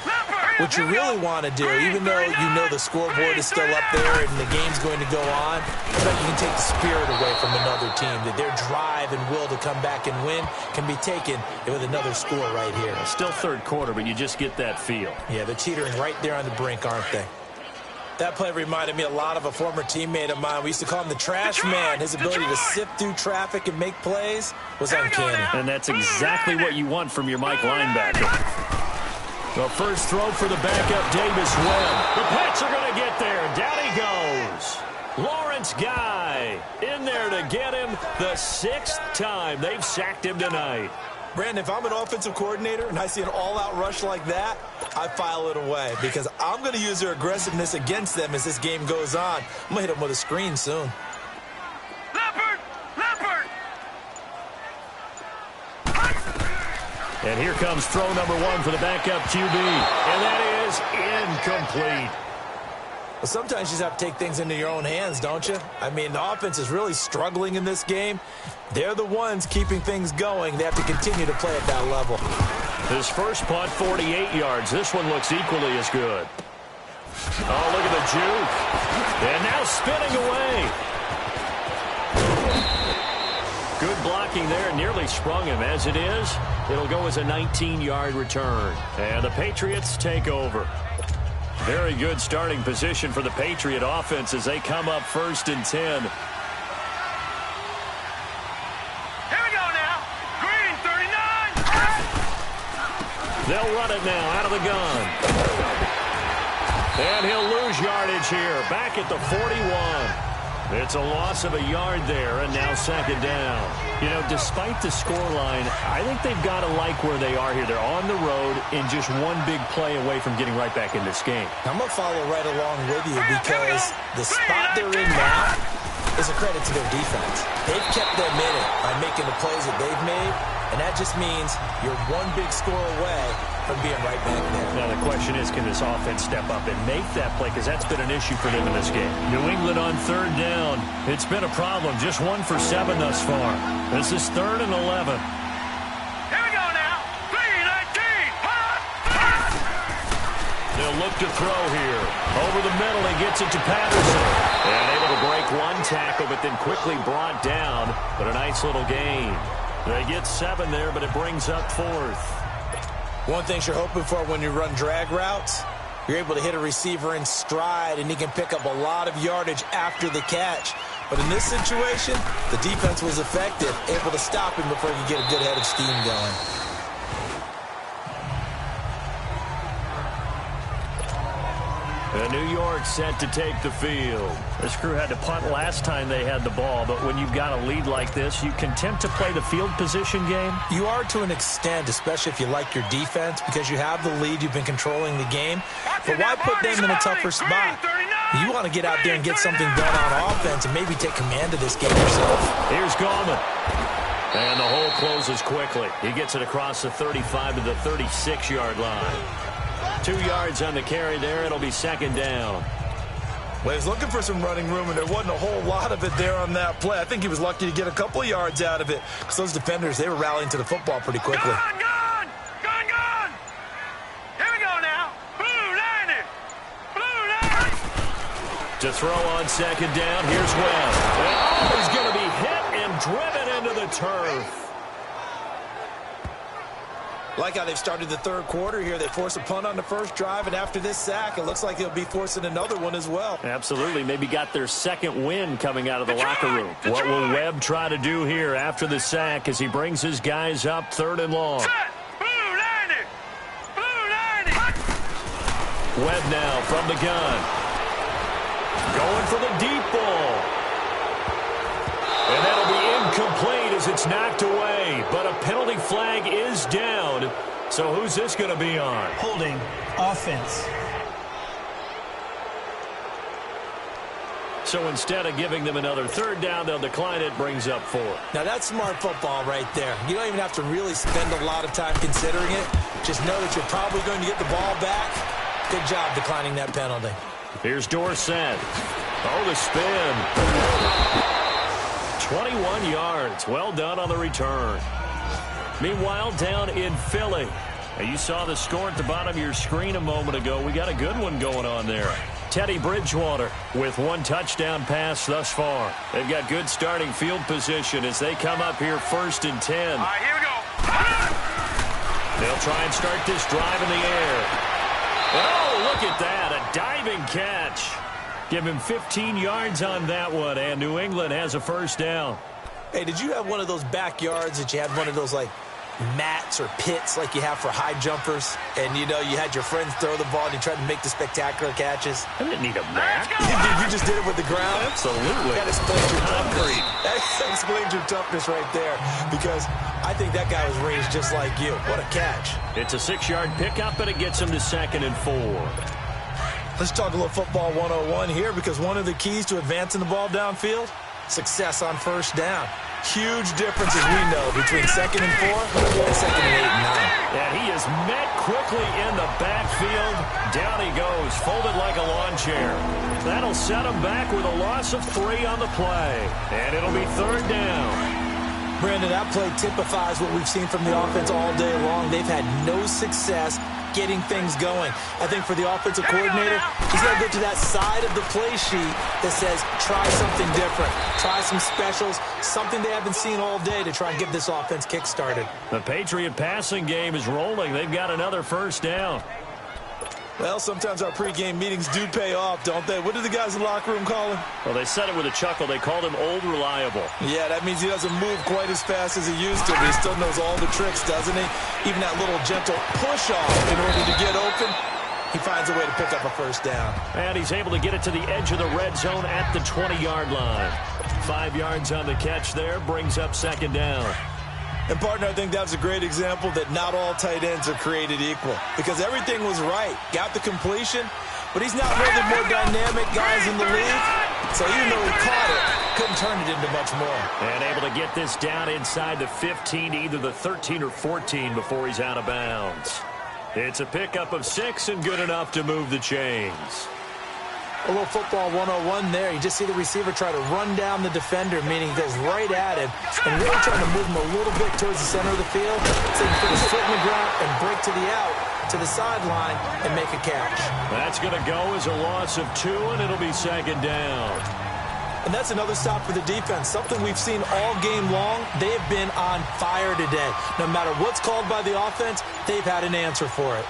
[SPEAKER 3] what you really want to do, even though you know the scoreboard is still up there and the game's going to go on, I bet you can take the spirit away from another team, that their drive and will to come back and win can be taken with another score right here.
[SPEAKER 2] Still third quarter, but you just get that feel.
[SPEAKER 3] Yeah, they're teetering right there on the brink, aren't they? That play reminded me a lot of a former teammate of mine. We used to call him the trash man. His ability to sift through traffic and make plays was uncanny.
[SPEAKER 2] And that's exactly what you want from your Mike linebacker. The first throw for the backup, Davis Webb. The Pats are going to get there. Down he goes. Lawrence Guy in there to get him the 6th time they've sacked him tonight.
[SPEAKER 3] Brandon, if I'm an offensive coordinator and I see an all-out rush like that, I file it away because I'm going to use their aggressiveness against them as this game goes on. I'm going to hit them with a screen soon.
[SPEAKER 5] Leopard! Leopard!
[SPEAKER 2] And here comes throw number 1 for the backup QB. And that is incomplete.
[SPEAKER 3] Well, sometimes you just have to take things into your own hands, don't you? I mean, the offense is really struggling in this game. They're the ones keeping things going. They have to continue to play at that level.
[SPEAKER 2] His first punt, 48 yards. This one looks equally as good. Oh, look at the juke. And now spinning away. Good blocking there. Nearly sprung him. As it is, it'll go as a 19-yard return. And the Patriots take over. Very good starting position for the Patriot offense as they come up 1st and 10.
[SPEAKER 5] Here we go now. Green 39.
[SPEAKER 2] They'll run it now out of the gun. And he'll lose yardage here. Back at the 41. It's a loss of a yard there, and now 2nd down. You know, despite the scoreline, I think they've got to like where they are here. They're on the road and just one big play away from getting right back in this game.
[SPEAKER 3] I'm going to follow right along with you because the spot they're in now is a credit to their defense. They've kept them in it by making the plays that they've made, and that just means you're one big score away from being right back there.
[SPEAKER 2] Now the question is, can this offense step up and make that play? Because that's been an issue for them in this game. New England on 3rd down. It's been a problem. Just 1 for 7 thus far. This is 3rd and 11.
[SPEAKER 5] Here we go now. 3-19.
[SPEAKER 2] They'll look to throw here. Over the middle, he gets it to Patterson. And able to break one tackle, but then quickly brought down. But a nice little gain. They get 7 there, but it brings up 4th.
[SPEAKER 3] One thing you're hoping for when you run drag routes, you're able to hit a receiver in stride, and he can pick up a lot of yardage after the catch. But in this situation, the defense was effective, able to stop him before he could get a good head of steam going.
[SPEAKER 2] And New York set to take the field. This crew had to punt last time they had the ball, but when you've got a lead like this, you content to play the field position game?
[SPEAKER 3] You are to an extent, especially if you like your defense, because you have the lead, you've been controlling the game. But why put them in a tougher spot? You want to get out there and get something done on offense and maybe take command of this game yourself.
[SPEAKER 2] Here's Gallman. And the hole closes quickly. He gets it across the 35 to the 36-yard line. 2 yards on the carry there. It'll be 2nd down.
[SPEAKER 3] Well, he was looking for some running room, and there wasn't a whole lot of it there on that play. I think he was lucky to get a couple of yards out of it because those defenders, they were rallying to the football pretty quickly.
[SPEAKER 5] Gone! Here we go now. Blue 90.
[SPEAKER 2] To throw on 2nd down, here's Webb. And he's going to be hit and driven into the turf.
[SPEAKER 3] Like how they've started the 3rd quarter here. They force a punt on the first drive, and after this sack, it looks like they'll be forcing another one as well.
[SPEAKER 2] Absolutely. Maybe got their 2nd win coming out of the locker room. What will Webb try to do here after the sack as he brings his guys up 3rd and long?
[SPEAKER 5] Blue 90.
[SPEAKER 2] Webb now from the gun. Going for the deep ball. And that'll be incomplete as it's knocked away. But a penalty flag is down. So who's this going to be on?
[SPEAKER 6] Holding offense.
[SPEAKER 2] So instead of giving them another 3rd down, they'll decline it, brings up 4.
[SPEAKER 3] Now that's smart football right there. You don't even have to really spend a lot of time considering it. Just know that you're probably going to get the ball back. Good job declining that penalty.
[SPEAKER 2] Here's Dorsett. Oh, the spin. 21 yards. Well done on the return. Meanwhile, down in Philly. Now, you saw the score at the bottom of your screen a moment ago. We got a good one going on there. Teddy Bridgewater with 1 touchdown pass thus far. They've got good starting field position as they come up here 1st and 10.
[SPEAKER 5] All right, here we go.
[SPEAKER 2] They'll try and start this drive in the air. Oh, look at that. A diving catch. Give him 15 yards on that one, and New England has a 1st down.
[SPEAKER 3] Hey, did you have one of those backyards that you had one of those, like, mats or pits like you have for high jumpers? And, you know, you had your friends throw the ball and you tried to make the spectacular catches?
[SPEAKER 2] I didn't need a mat.
[SPEAKER 3] You just did it with the ground?
[SPEAKER 2] Absolutely.
[SPEAKER 3] That explains your toughness. That explains your toughness right there, because I think that guy was raised just like you. What a catch.
[SPEAKER 2] It's a 6-yard pickup, but it gets him to 2nd and 4.
[SPEAKER 3] Let's talk a little football 101 here, because one of the keys to advancing the ball downfield, success on 1st down. Huge difference, as we know, between 2nd and 4 and 2nd and 8 and 9.
[SPEAKER 2] And he is met quickly in the backfield. Down he goes, folded like a lawn chair. That'll set him back with a loss of 3 on the play. And it'll be 3rd down.
[SPEAKER 3] Brandon, that play typifies what we've seen from the offense all day long. They've had no success getting things going. I think for the offensive coordinator, he's got to go to that side of the play sheet that says, try something different. Try some specials, something they haven't seen all day to try and get this offense kick-started.
[SPEAKER 2] The Patriot passing game is rolling. They've got another 1st down.
[SPEAKER 3] Well, sometimes our pregame meetings do pay off, don't they? What do the guys in the locker room call him?
[SPEAKER 4] Well, they said it with a chuckle. They called him Old Reliable.
[SPEAKER 3] Yeah, that means he doesn't move quite as fast as he used to, but he still knows all the tricks, doesn't he? Even that little gentle push-off in order to get open, he finds a way to pick up a first down.
[SPEAKER 4] And he's able to get it to the edge of the red zone at the 20-yard line. 5 yards on the catch there, brings up second down.
[SPEAKER 3] And, partner, I think that's a great example that not all tight ends are created equal, because everything was right. Got the completion, but he's not one of the more dynamic guys in the league. So even though he caught it, couldn't turn it into much more.
[SPEAKER 4] And able to get this down inside the 15 to either the 13 or 14 before he's out of bounds. It's a pickup of 6 and good enough to move the chains.
[SPEAKER 3] A little football 101 there. You just see the receiver try to run down the defender, meaning he goes right at him and really trying to move him a little bit towards the center of the field so he can put his foot in the ground and break to the out, to the sideline, and make a catch.
[SPEAKER 4] That's going to go as a loss of 2, and it'll be second down.
[SPEAKER 3] And that's another stop for the defense, something we've seen all game long. They've been on fire today. No matter what's called by the offense, they've had an answer for it.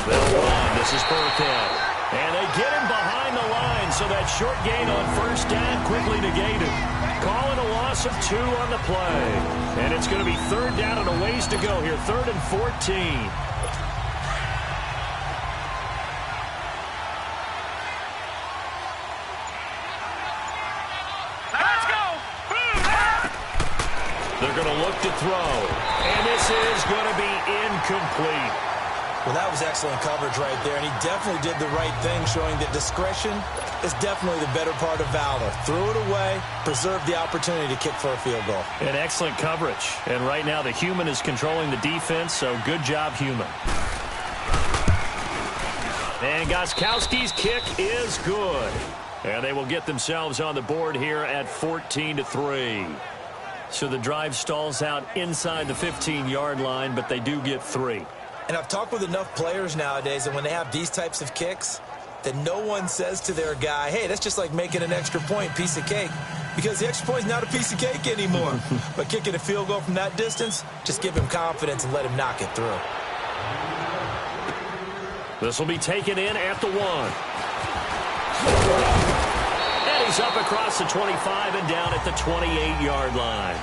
[SPEAKER 4] They'll run. This is Burkhead. And they get him behind the line, so that short gain on first down quickly negated. Calling a loss of 2 on the play. And it's going to be third down and a ways to go here. 3rd and 14.
[SPEAKER 5] Let's go!
[SPEAKER 4] They're going to look to throw. And this is going to be incomplete.
[SPEAKER 3] Well, that was excellent coverage right there, and he definitely did the right thing, showing that discretion is definitely the better part of valor. Threw it away, preserved the opportunity to kick for a field goal.
[SPEAKER 4] And excellent coverage. And right now the human is controlling the defense, so good job, human. And Gostkowski's kick is good. And they will get themselves on the board here at 14-3. So the drive stalls out inside the 15-yard line, but they do get 3.
[SPEAKER 3] And I've talked with enough players nowadays, and when they have these types of kicks, that no one says to their guy, hey, that's just like making an extra point, piece of cake. Because the extra point is not a piece of cake anymore. But kicking a field goal from that distance, just give him confidence and let him knock it through.
[SPEAKER 4] This will be taken in at the 1. And he's up across the 25 and down at the 28-yard line.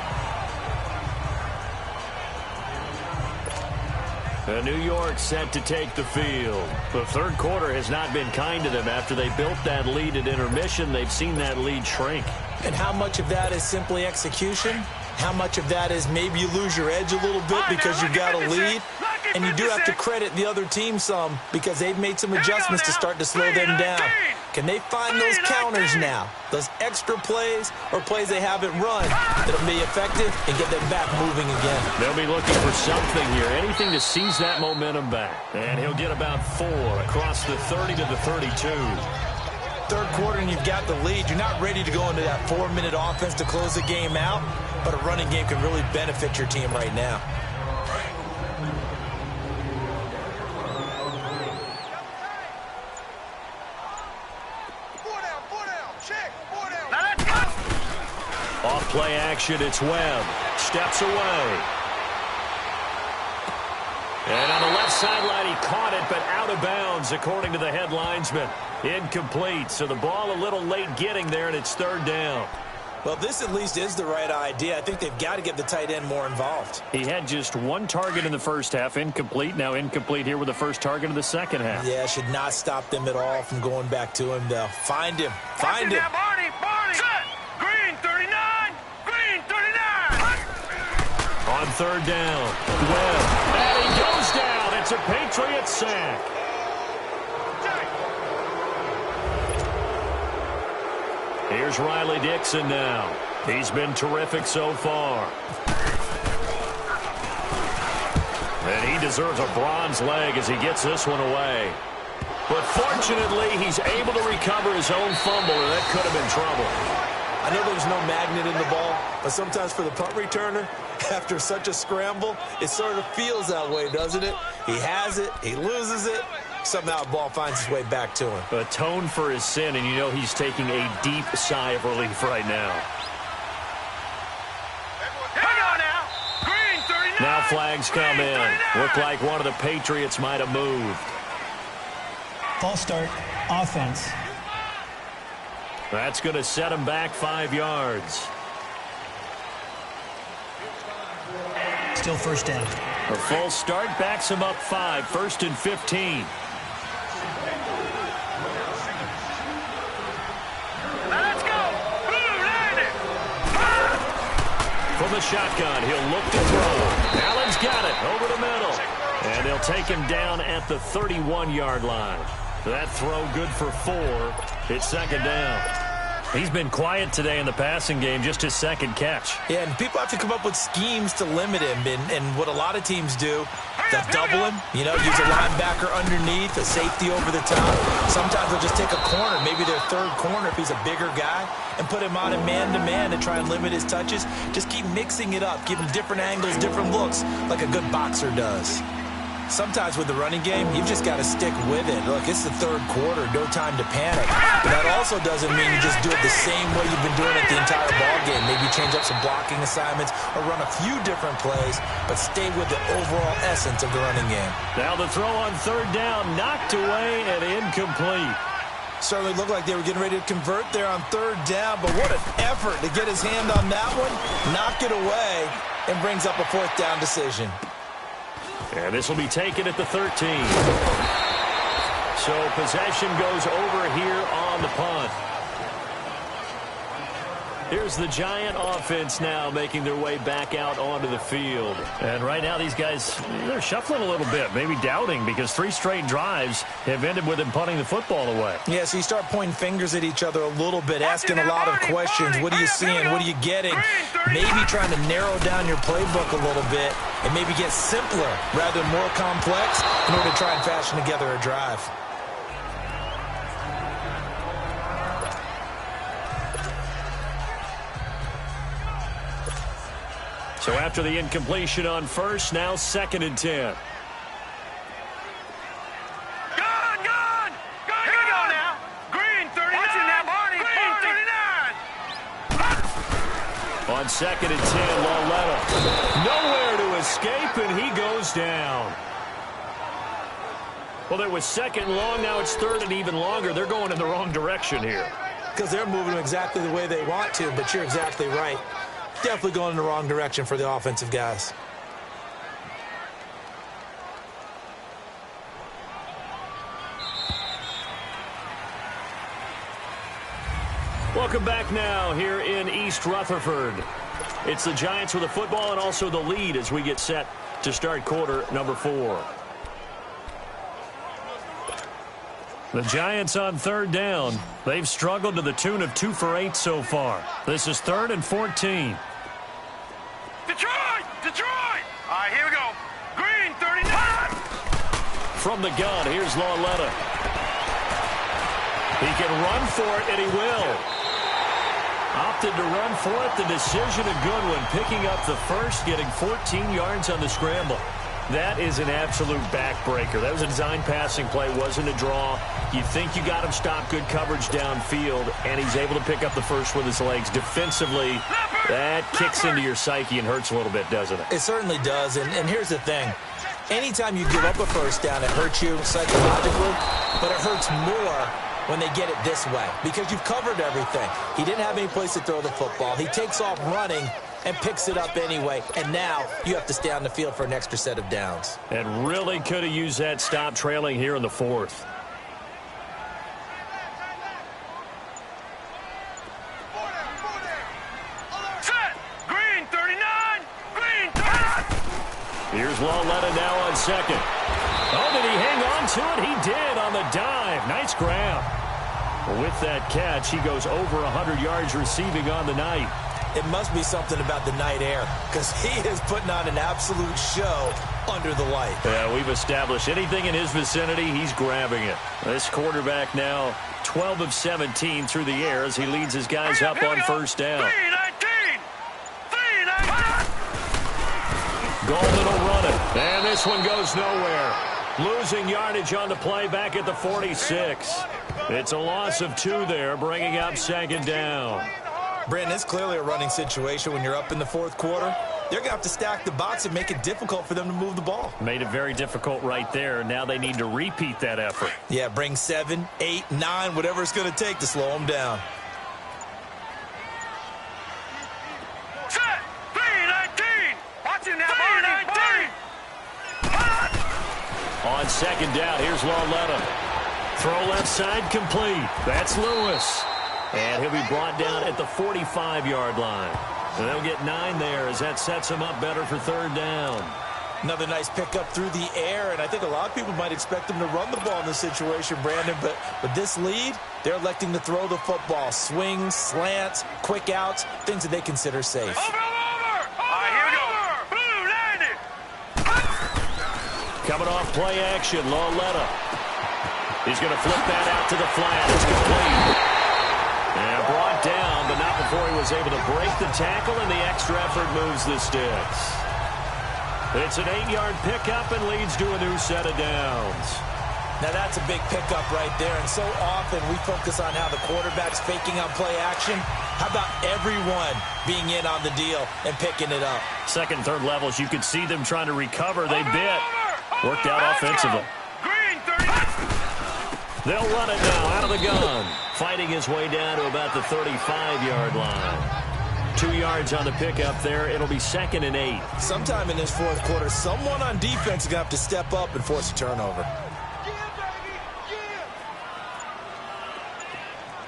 [SPEAKER 4] New York set to take the field. The third quarter has not been kind to them. After they built that lead at intermission, they've seen that lead shrink.
[SPEAKER 3] And how much of that is simply execution? How much of that is maybe you lose your edge a little bit because you got a lead? And you do have to credit the other team some because they've made some adjustments to start to slow them down. Can they find those counters now? Those extra plays or plays they haven't run that'll be effective and get them back moving again?
[SPEAKER 4] They'll be looking for something here, anything to seize that momentum back. And he'll get about 4 across the 30 to the 32.
[SPEAKER 3] Third quarter and you've got the lead. You're not ready to go into that 4-minute offense to close the game out, but a running game can really benefit your team right now.
[SPEAKER 4] Off play action, it's Webb. Steps away. And on the left sideline, he caught it, but out of bounds, according to the head linesman. Incomplete, so the ball a little late getting there, and it's third down.
[SPEAKER 3] Well, this at least is the right idea. I think they've got to get the tight end more involved.
[SPEAKER 4] He had just 1 target in the first half, incomplete. Now incomplete here with the first target of the second half.
[SPEAKER 3] Yeah, should not stop them at all from going back to him, though. Find him. Find him.
[SPEAKER 5] Barney. Set. Green 39. Green 39.
[SPEAKER 4] On third down, Webb. And he goes down. It's a Patriot sack. Here's Riley Dixon now. He's been terrific so far. And he deserves a bronze leg as he gets this one away. But fortunately, he's able to recover his own fumble, and that could have been trouble.
[SPEAKER 3] I know there's no magnet in the ball, but sometimes for the punt returner, after such a scramble, it sort of feels that way, doesn't it? He has it, he loses it, somehow the ball finds its way back to him.
[SPEAKER 4] Atone for his sin, and you know he's taking a deep sigh of relief right now.
[SPEAKER 5] Hang on now. Green 39.
[SPEAKER 4] Now
[SPEAKER 2] flags come in. Looked like one of the Patriots might have moved.
[SPEAKER 6] False start, offense.
[SPEAKER 2] That's going to set him back 5 yards.
[SPEAKER 6] Still first down.
[SPEAKER 2] A false start backs him up 5, 1st and 15.
[SPEAKER 5] Let's go.
[SPEAKER 2] From the shotgun, he'll look to throw. Allen's got it over the middle. And they'll take him down at the 31-yard line. That throw good for 4. It's second down. He's been quiet today in the passing game, just his second catch.
[SPEAKER 3] Yeah, and people have to come up with schemes to limit him. And what a lot of teams do, they'll double him, use a linebacker underneath, a safety over the top. Sometimes they'll just take a corner, maybe their third corner if he's a bigger guy, and put him on a man-to-man to try and limit his touches. Just keep mixing it up, give him different angles, different looks, like a good boxer does. Sometimes with the running game, you've just got to stick with it. Look, it's the third quarter, no time to panic. But that also doesn't mean you just do it the same way you've been doing it the entire ball game. Maybe change up some blocking assignments or run a few different plays, but stay with the overall essence of the running game.
[SPEAKER 2] Now the throw on third down, knocked away and incomplete.
[SPEAKER 3] Certainly looked like they were getting ready to convert there on third down, but what an effort to get his hand on that one, knock it away, and brings up a fourth down decision.
[SPEAKER 2] And this will be taken at the 13. So possession goes over here on the punt. Here's the Giant offense now making their way back out onto the field. And right now these guys, they're shuffling a little bit, maybe doubting, because 3 straight drives have ended with them punting the football away.
[SPEAKER 3] Yeah, so you start pointing fingers at each other a little bit, asking a lot of questions. What are you seeing? What are you getting? Maybe trying to narrow down your playbook a little bit and maybe get simpler rather than more complex in order to try and fashion together a drive.
[SPEAKER 2] So after the incompletion on first, now 2nd and 10.
[SPEAKER 5] Gone! Here we go now. Green 39. Watching that, Barney. Green 39.
[SPEAKER 2] On 2nd and 10, Loletta. Nowhere to escape, and he goes down. Well, there was 2nd and long. Now it's 3rd and even longer. They're going in the wrong direction here.
[SPEAKER 3] Because they're moving exactly the way they want to, but you're exactly right. Definitely going in the wrong direction for the offensive guys.
[SPEAKER 2] Welcome back now here in East Rutherford. It's the Giants with the football and also the lead as we get set to start quarter number 4. The Giants on third down. They've struggled to the tune of 2 for 8 so far. This is 3rd and 14.
[SPEAKER 5] Detroit! All right, here we go. Green 39.
[SPEAKER 2] From the gun, here's Loletta. He can run for it, and he will. Opted to run for it. The decision a good one. Picking up the first, getting 14 yards on the scramble. That is an absolute backbreaker. That was a design passing play, wasn't a draw. You think you got him stopped, good coverage downfield, and he's able to pick up the first with his legs. Defensively, that kicks into your psyche and hurts a little bit, doesn't it?
[SPEAKER 3] It certainly does, and here's the thing. Anytime you give up a first down, it hurts you psychologically, but it hurts more when they get it this way because you've covered everything. He didn't have any place to throw the football. He takes off running and picks it up anyway, and now you have to stay on the field for an extra set of downs.
[SPEAKER 2] And really could have used that stop trailing here in the 4th.
[SPEAKER 5] Set! Green 39. Green 39.
[SPEAKER 2] Here's Loletta now on 2nd. Oh, did he hang on to it? He did on the dive. Nice grab. With that catch, he goes over 100 yards receiving on the night.
[SPEAKER 3] It must be something about the night air because he is putting on an absolute show under the light.
[SPEAKER 2] Yeah, we've established anything in his vicinity, he's grabbing it. This quarterback now 12 of 17 through the air as he leads his guys up on first down.
[SPEAKER 5] 319.
[SPEAKER 2] Golden will run it. And this one goes nowhere. Losing yardage on the play back at the 46. It's a loss of 2 there, bringing up 2nd down.
[SPEAKER 3] Brandon, it's clearly a running situation when you're up in the 4th quarter. they're going to have to stack the box and make it difficult for them to move the ball.
[SPEAKER 2] Made it very difficult right there. Now they need to repeat that effort.
[SPEAKER 3] Yeah, bring 7, 8, 9, whatever it's going to take to slow them down.
[SPEAKER 5] Set. 3-19. Watch him now. 3-19.
[SPEAKER 2] On second down, here's Lauletta. Throw left side complete. That's Lewis. And he'll be brought down at the 45-yard line. And they'll get 9 there as that sets him up better for third down.
[SPEAKER 3] Another nice pickup through the air, and I think a lot of people might expect them to run the ball in this situation, Brandon, but with this lead, they're electing to throw the football. Swings, slants, quick outs, things that they consider safe.
[SPEAKER 5] Over. All right, here we go. Blue landed.
[SPEAKER 2] Coming off play action, Lauletta. He's going to flip that out to the flat. It's complete. And brought down, but not before he was able to break the tackle, and the extra effort moves the sticks. It's an 8-yard pickup and leads to a new set of downs.
[SPEAKER 3] Now that's a big pickup right there, and so often we focus on how the quarterback's faking on play action. How about everyone being in on the deal and picking it up?
[SPEAKER 2] Second and third levels, you could see them trying to recover. They bit. Worked out offensively.
[SPEAKER 5] Green 30.
[SPEAKER 2] They'll run it now out of the gun. Fighting his way down to about the 35-yard line. 2 yards on the pickup there. It'll be 2nd and 8.
[SPEAKER 3] Sometime in this fourth quarter, someone on defense is going to have to step up and force a turnover.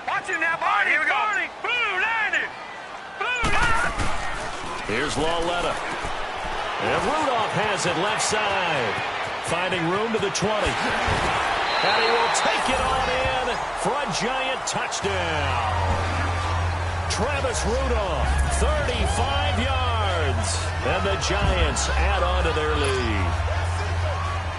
[SPEAKER 5] Watch him now, Barney. Here we go. Blue landed. Blue landed.
[SPEAKER 2] Here's Lauletta. And Rudolph has it left side. Finding room to the 20. And he will take it on in for a giant touchdown. Travis Rudolph, 35 yards. And the Giants add on to their lead.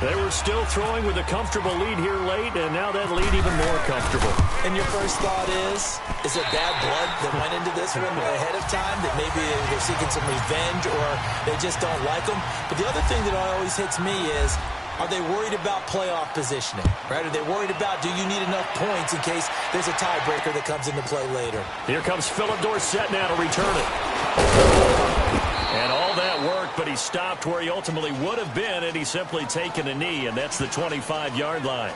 [SPEAKER 2] They were still throwing with a comfortable lead here late, and now that lead even more comfortable.
[SPEAKER 3] And your first thought is it bad blood that went into this one ahead of time, that maybe they're seeking some revenge or they just don't like them? But the other thing that always hits me is, are they worried about playoff positioning, right? Are they worried about, do you need enough points in case there's a tiebreaker that comes into play later?
[SPEAKER 2] Here comes Philip Dorsett now to return it. And all that worked, but he stopped where he ultimately would have been, and he's simply taken a knee, and that's the 25-yard line.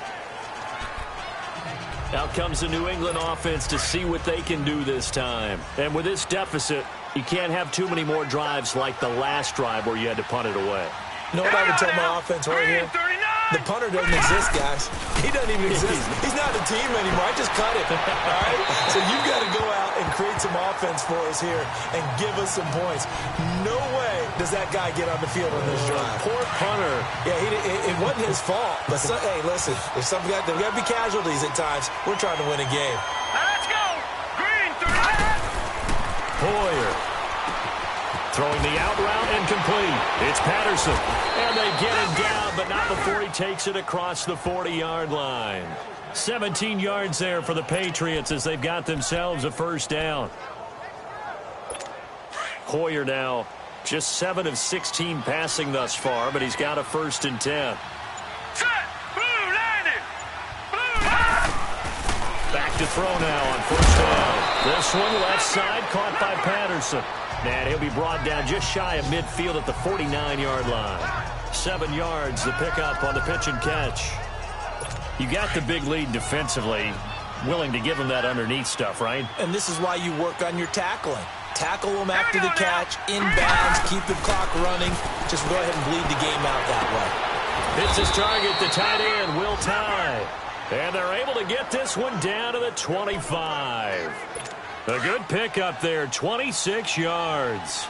[SPEAKER 2] Out comes the New England offense to see what they can do this time. And with this deficit, you can't have too many more drives like the last drive where you had to punt it away.
[SPEAKER 3] You know what I would tell my offense right here? The punter doesn't exist, guys. He doesn't even exist. He's not a team anymore. I just cut it. All right? So you've got to go out and create some offense for us here and give us some points. No way does that guy get on the field on this drive.
[SPEAKER 2] Poor punter.
[SPEAKER 3] Yeah, it wasn't his fault. But, hey, listen, there's got to be casualties at times. We're trying to win a game.
[SPEAKER 5] Now let's go. Green 30.
[SPEAKER 2] Hoyer. Throwing the out route and complete. It's Patterson. And they get him down, but not before he takes it across the 40-yard line. 17 yards there for the Patriots as they've got themselves a first down. Hoyer now just 7 of 16 passing thus far, but he's got a 1st and 10.
[SPEAKER 5] Set. Blue landed. Blue landed.
[SPEAKER 2] Back to throw now on 1st down. This one left side caught by Patterson. And he'll be brought down just shy of midfield at the 49-yard line. 7 yards, the pickup on the pitch and catch. You got the big lead defensively. Willing to give him that underneath stuff, right?
[SPEAKER 3] And this is why you work on your tackling. Tackle them after the catch, inbounds, keep the clock running. Just go ahead and bleed the game out that way.
[SPEAKER 2] Hits his target, the tight end, Will Tye. And they're able to get this one down to the 25. A good pickup there, 26 yards.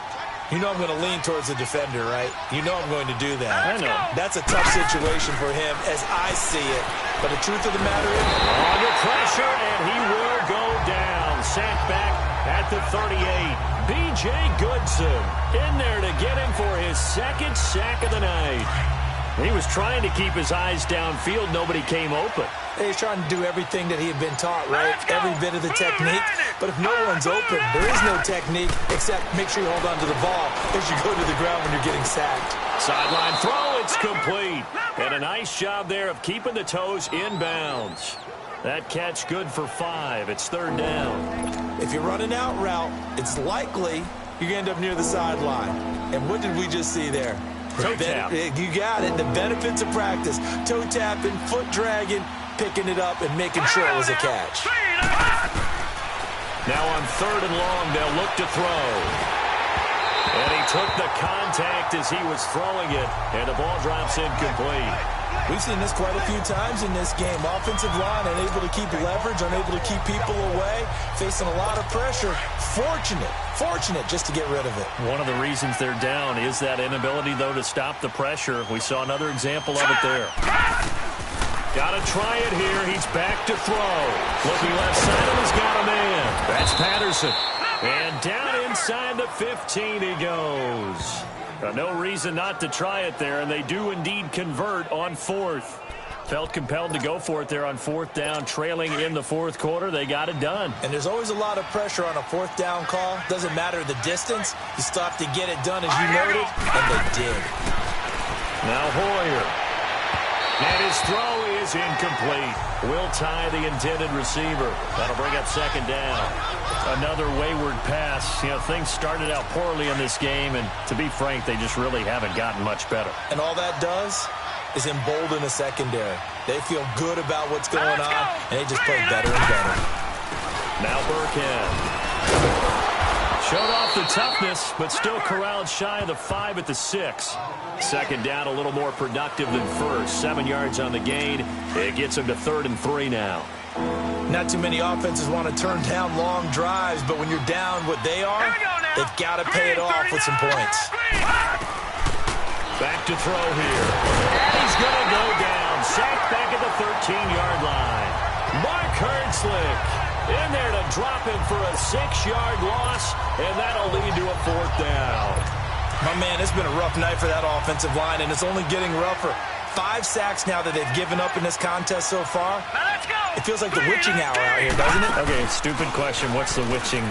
[SPEAKER 3] You know I'm going to lean towards the defender, right? You know I'm going to do that.
[SPEAKER 2] I know.
[SPEAKER 3] That's a tough situation for him as I see it. But the truth of the matter is,
[SPEAKER 2] under pressure, and he will go down. Sacked back at the 38. B.J. Goodson in there to get him for his 2nd sack of the night. He was trying to keep his eyes downfield. Nobody came open.
[SPEAKER 3] he's trying to do everything that he had been taught, right? Every bit of the technique. But if no one's open, there is no technique except make sure you hold on to the ball as you go to the ground when you're getting sacked.
[SPEAKER 2] Sideline throw, it's complete. And a nice job there of keeping the toes inbounds. That catch good for 5. It's 3rd down.
[SPEAKER 3] If you're running out route, it's likely you're going to end up near the sideline. And what did we just see there?
[SPEAKER 2] Toe tap.
[SPEAKER 3] You got it. The benefits of practice. Toe tapping, foot dragging, picking it up, and making sure it was a catch.
[SPEAKER 2] Now on 3rd and long, they'll look to throw. And he took the contact as he was throwing it, and the ball drops incomplete.
[SPEAKER 3] We've seen this quite a few times in this game. Offensive line unable to keep leverage, unable to keep people away, facing a lot of pressure. Fortunate just to get rid of it.
[SPEAKER 2] One of the reasons they're down is that inability, though, to stop the pressure. We saw another example of it there. Got to try it here. He's back to throw. Looking left side of his got a man. That's Patterson. And down inside the 15 he goes. No reason not to try it there, and they do indeed convert on 4th. Felt compelled to go for it there on 4th down, trailing in the 4th quarter. They got it done.
[SPEAKER 3] And there's always a lot of pressure on a 4th down call. Doesn't matter the distance. You still have to get it done, as you noted, and they did.
[SPEAKER 2] Now Hoyer. And his throw is incomplete. Will tie the intended receiver. That'll bring up 2nd down. Another wayward pass. You know, things started out poorly in this game, and to be frank, they just really haven't gotten much better.
[SPEAKER 3] And all that does is embolden the secondary. They feel good about what's going on, and they just play better and better.
[SPEAKER 2] Now Burkhead. Showed off the toughness, but still corralled shy of the 5 at the 6. 2nd down, a little more productive than 1st. 7 yards on the gain. It gets him to 3rd and 3 now.
[SPEAKER 3] Not too many offenses want to turn down long drives, but when you're down what they are, they've got to pay it off with some points.
[SPEAKER 2] Back to throw here. And he's going to go down. Sacked back at the 13-yard line. Mark Hertzlick in there to drop him for a 6-yard loss, and that'll lead to a 4th down.
[SPEAKER 3] My man, it's been a rough night for that offensive line, and it's only getting rougher. 5 sacks now that they've given up in this contest so far. It feels like the witching hour out here, doesn't it?
[SPEAKER 2] Okay, stupid question. What's the witching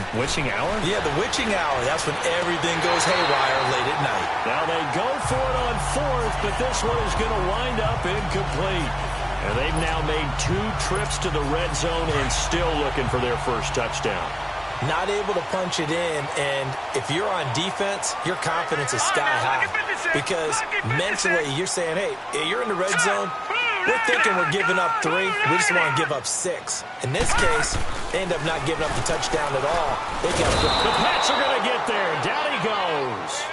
[SPEAKER 2] hour?
[SPEAKER 3] Yeah, the witching hour. That's when everything goes haywire late at night.
[SPEAKER 2] Now they go for it on 4th, but this one is going to wind up incomplete. And they've now made 2 trips to the red zone and still looking for their first touchdown.
[SPEAKER 3] Not able to punch it in, and if you're on defense, your confidence is sky high. Because mentally, you're saying, hey, you're in the red zone. We're thinking we're giving up 3. We just want to give up 6. In this case, they end up not giving up the touchdown at all. They got
[SPEAKER 2] the Pats are going to get there. Down he goes.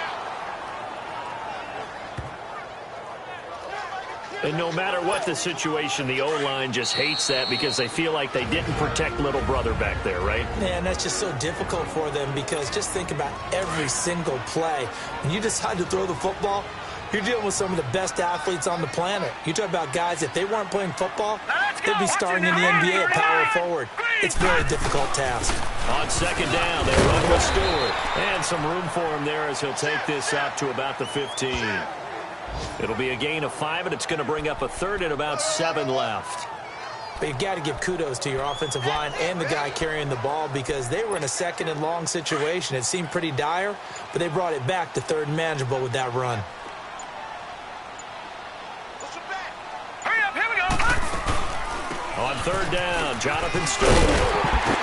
[SPEAKER 2] And no matter what the situation, the O-line just hates that because they feel like they didn't protect little brother back there, right?
[SPEAKER 3] Man, that's just so difficult for them because just think about every single play. When you decide to throw the football, you're dealing with some of the best athletes on the planet. You talk about guys, if they weren't playing football, they'd be starting in the NBA at power forward. It's a very difficult task.
[SPEAKER 2] On 2nd down, they run with Stewart. And some room for him there as he'll take this up to about the 15. It'll be a gain of 5, and it's going to bring up a 3rd and about 7 left.
[SPEAKER 3] But you've got to give kudos to your offensive line and the guy carrying the ball because they were in a 2nd and long situation. It seemed pretty dire, but they brought it back to 3rd and manageable with that run.
[SPEAKER 5] Hurry up, here we go.
[SPEAKER 2] On 3rd down, Jonathan Stewart.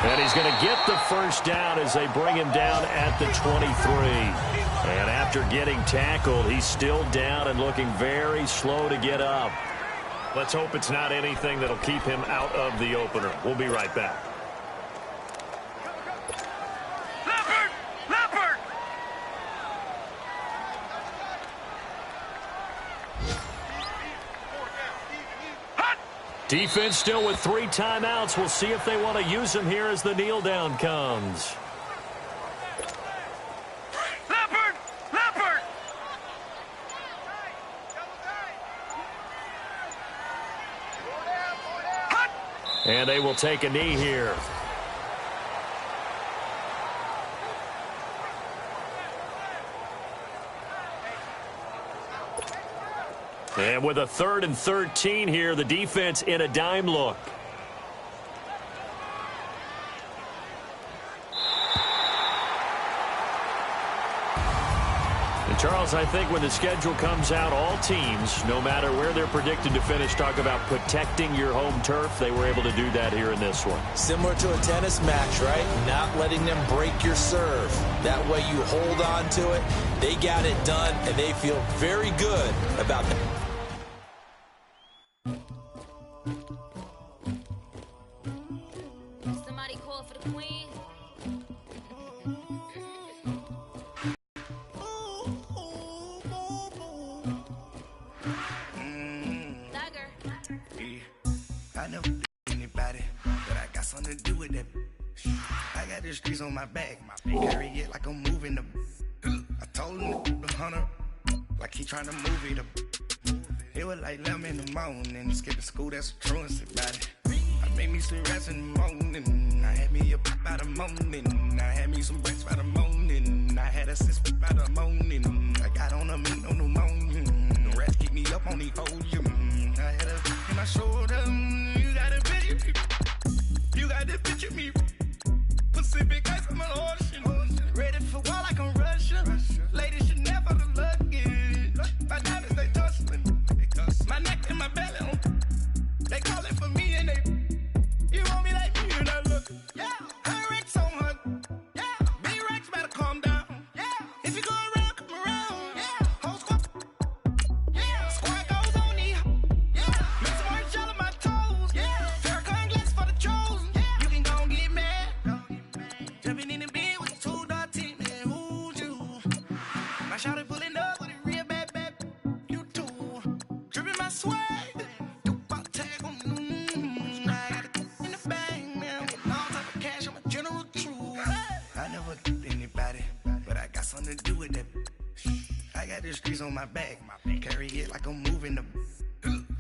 [SPEAKER 2] And he's going to get the first down as they bring him down at the 23. And after getting tackled, he's still down and looking very slow to get up. Let's hope it's not anything that'll keep him out of the opener. We'll be right back.
[SPEAKER 5] Leopard!
[SPEAKER 2] Defense still with 3 timeouts. We'll see if they want to use them here as the kneel down comes. And they will take a knee here. And with a 3rd and 13 here, the defense in a dime look. Charles, I think when the schedule comes out, all teams, no matter where they're predicted to finish, talk about protecting your home turf. They were able to do that here in this one.
[SPEAKER 3] Similar to a tennis match, right? Not letting them break your serve. That way you hold on to it. They got it done, and they feel very good about that.
[SPEAKER 7] Somebody call for the queen.
[SPEAKER 8] I never did anybody, but I got something to do with that. I got the streets on my back, carry it like I'm moving the. I told him the hunter, like he trying to move it up. It was like 11 in the morning, skipping school, that's a truancy about it. I made me some rest in the morning, I had me up by the morning, I had me some breaks by the morning, I had a six by the morning, I got on a meat on the morning, the rats keep me up on the podium, I had a in my shoulder, you got a picture me, you got to picture me, Pacific ice on my ocean, ready for war like I'm Russian, ladies should never the luggage, my diamonds they tussling, my neck and my belly, they calling for me and they, you want me like me and I look, yeah, her Rex on her, yeah, big Rex better calm down, yeah, if you go around, come around, yeah, whole squad, yeah, squad goes on me, yeah, make some orange gel on my toes, yeah, Farrakhan glass for the chosen, yeah, you can go and get mad, jumping in the bed with the 2-dot team, man, who's you, my shawty pulling up with a real bad, you too, dripping my swag, something to do with that. I got the streets on my back, carry it like I'm moving the.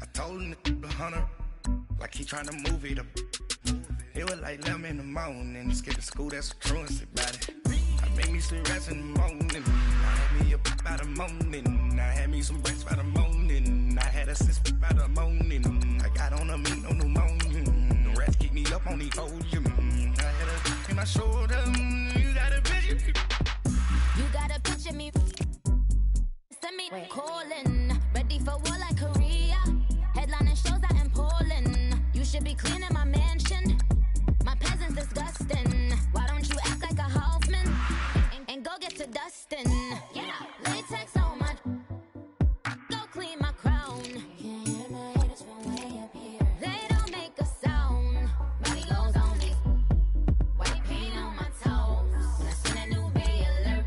[SPEAKER 8] I told him the hunter, like he trying to move it up. It was like 11 in the morning, skipping school, that's a truancy about it. I made me some rest in the morning, I had me up by the morning, I had me some breaks by the morning, I had a six by the morning, I got on a meat on the morning, the rats keep me up on the podium, I had a in my shoulder, you got a picture.
[SPEAKER 7] You gotta picture me. Send me calling. Ready for war like Korea. Headlining shows out in Poland. You should be cleaning my mansion. My peasants disgusting. Why don't you act like a Hoffman and go get to dustin'? Yeah, latex on my. Go clean my crown. Can't hear my haters from way up here. They don't make a sound. Money goes on me. White paint on my toes. When I send a new bay alert.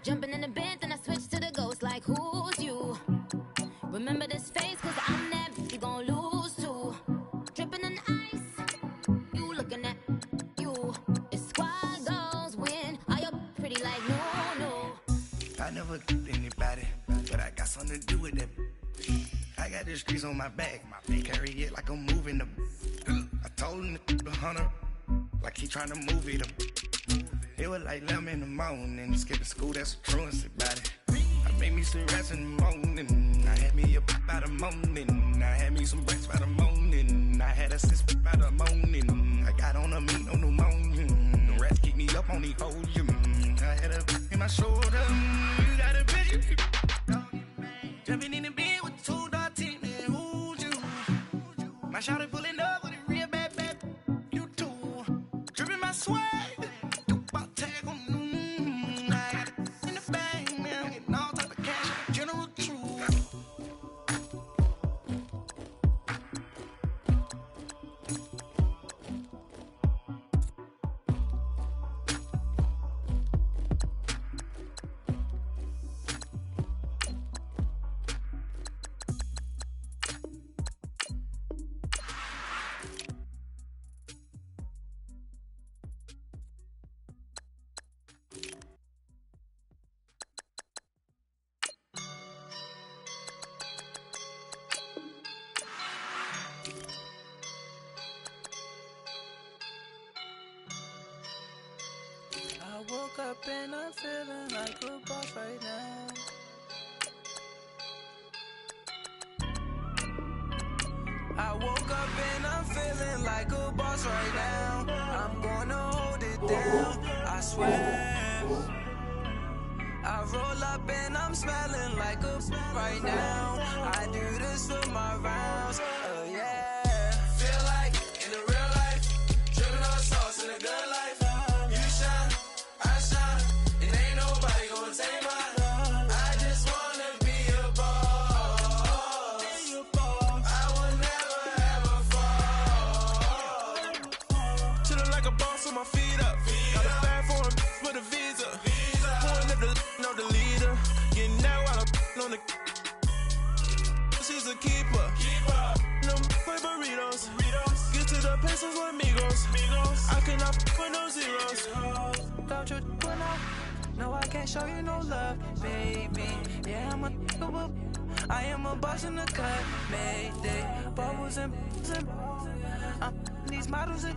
[SPEAKER 7] Jumping in the bed, then I switch to the ghost like who's you? Remember this face, cause I'm never you gon' lose too. Dripping in ice, you looking at you. It's squad goals win, are you pretty like no?
[SPEAKER 8] I never did anybody, but I got something to do with that. I got the streets on my back, carry it like I'm moving the. I told him the hunter, like he trying to move it up. It was like 11 in the morning, skipping school, that's a truancy about it. I made me some rest in the morning, I had me up by the morning, I had me some breaks by the morning, I had a six by the morning, I got on a meat on the morning, the rats keep me up on the podium, I had a in my shoulder, you got a picture, jumping in the bed with the 2-dot team, man, who's you? My shawty pulling up with a real bad, you too, dripping my swag.
[SPEAKER 9] I woke up and I'm feeling like a boss right now. I woke up and I'm feeling like a boss right now. I'm gonna hold it down, I swear. roll up and I'm smelling like a right now. I do this for my rounds. Oh yeah.
[SPEAKER 10] Feel like in the real life, dripping on sauce in the good life. You shine, I shine, and ain't nobody gonna take mine. I just wanna be a boss. I will never ever fall.
[SPEAKER 9] Chillin' like a boss with my feet up. Got a bag for him with a visa. Pulling up the know the leader. Getting that while I'm on the. She's a keeper. No play burritos. Get to the pesos with amigos. I cannot with no zeros. Don't you know? No, I can't show you no love, baby. Yeah, I am a boss in the cut. Mayday. Bubbles and these models are.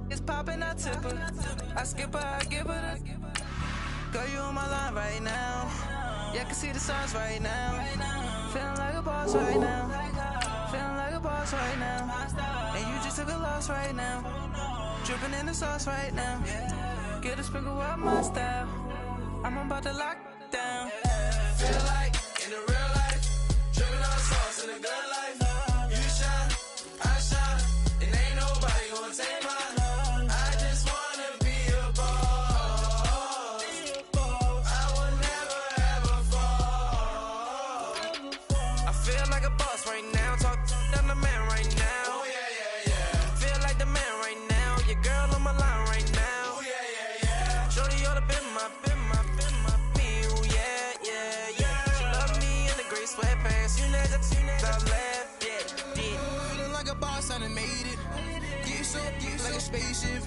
[SPEAKER 9] It's poppin', I tip her. I skip her, I give her the. Girl, you on my line right now. Yeah, I can see the signs right now. Feeling like a boss right now. Feeling like a boss right now. And you just took a loss right now. Dripping in the sauce right now. Get a sprinkle up my style. I'm about to lock down.
[SPEAKER 10] Feel like in the real life, dripping on sauce in the good life. You shine, I shine, and ain't nobody gonna take mine.
[SPEAKER 9] Right now, talk down the man right now.
[SPEAKER 10] Oh yeah.
[SPEAKER 9] Feel like the man right now. Your girl on my line right now.
[SPEAKER 10] Oh yeah.
[SPEAKER 9] Shorty oughta been my me. Oh yeah. She love me in the gray sweatpants. You never left. Yeah.
[SPEAKER 10] Feeling like a boss, I done made it. Get so like a spaceship.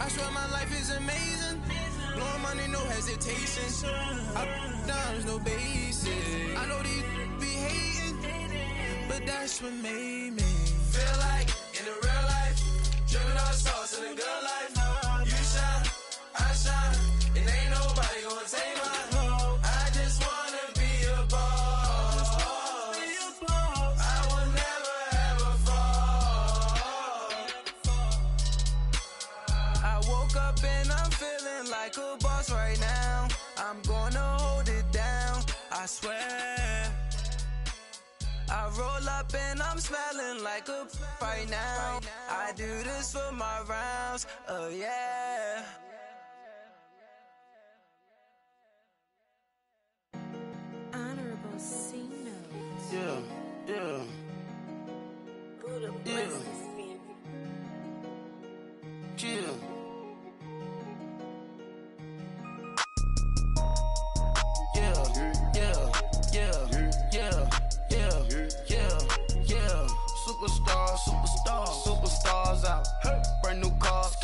[SPEAKER 10] I swear my life is amazing. Blowing money, no hesitation. Up, down, there's no basic. I know these be hating, but that's what made me. Feel like in the real life, dripping on sauce in the good life. You shine, I shine, and ain't nobody gonna take mine. I just wanna be a boss. I will never ever fall.
[SPEAKER 9] I woke up and I'm feeling like a boss right now. I'm gonna hold it down, I swear. I roll up and I'm smelling like a right now. I do this for my rounds, oh yeah.
[SPEAKER 11] Honorable C notes.
[SPEAKER 10] Yeah.
[SPEAKER 11] Buddha blesses me.
[SPEAKER 10] Chill. Superstars out. Brand new cars.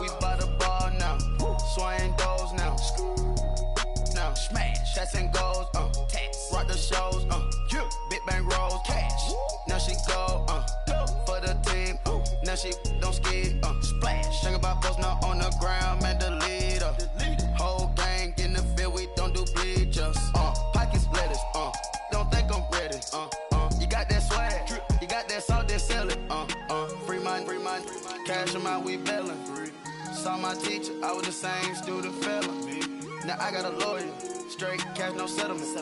[SPEAKER 10] We by the bar now. Swaying doors now. Now smash. Shots and goals. Rock the shows. Big bang rolls. Cash. Now she go. For the team. Now she don't skid. Splash. Think about posting up on the ground. Man, the leader. Whole gang in the field. We don't do bleachers. Pocket splitters. Don't think I'm ready. You got that swag. You got that salt, then sell it. Free mind. Cash them out, we bailin'. Saw my teacher, I was the same student felon. Now I got a lawyer. Straight cash, no settlement.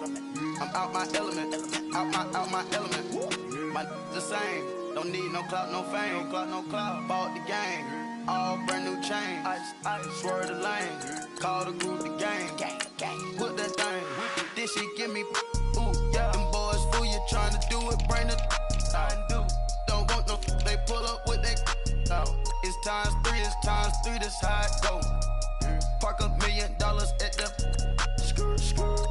[SPEAKER 10] I'm out my element. Out my element. My the same. Don't need no clout, no fame. No clout. Bought the game. All brand new chain. Ice. Swerve the lane. Call the group the gang. Put that thing. Then she give me. Ooh, yeah. Them boys fool you trying to do it. Bring the. I do. Don't want no. They pull up with they. It's times 3. That's how it go. Park $1 million at the.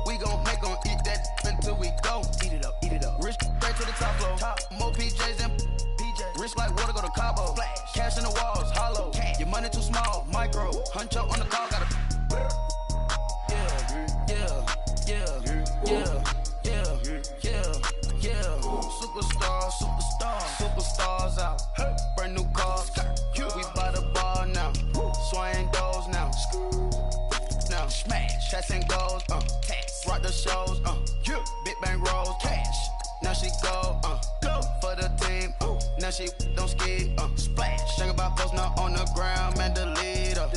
[SPEAKER 10] We gon' make 'em eat that until we go. Eat it up. Rich straight to the top floor. More PJs and PJs. Rich like water, go to Cabo. Flash. Cash in the walls, hollow. Cash. Your money too small, micro. Huncho on the call, gotta. Superstars out. Brand new cars. We by the bar now. Swaying doors now. Now smash. Shots and goals. Rock the shows. Big bang rolls. Cash. Now she go. For the team. Now she don't ski, splash. Think about posting up on the ground, man, delete her.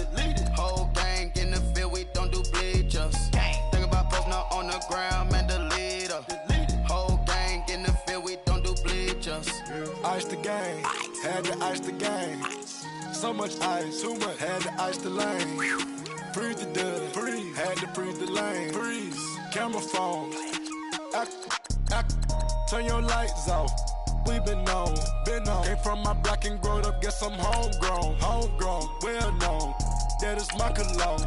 [SPEAKER 10] Whole gang in the field, we don't do bleachers. Think about posting up on the ground, man, delete her. Whole gang in the field, we don't do bleachers.
[SPEAKER 12] Ice the game, had to ice the game. So much ice, too much, had to ice the lane. Freeze the dust, freeze, had to freeze the lane. Freeze, camera phone, turn your lights off. We been on. Came from my block and growed up, guess I'm homegrown, well known. That is my cologne.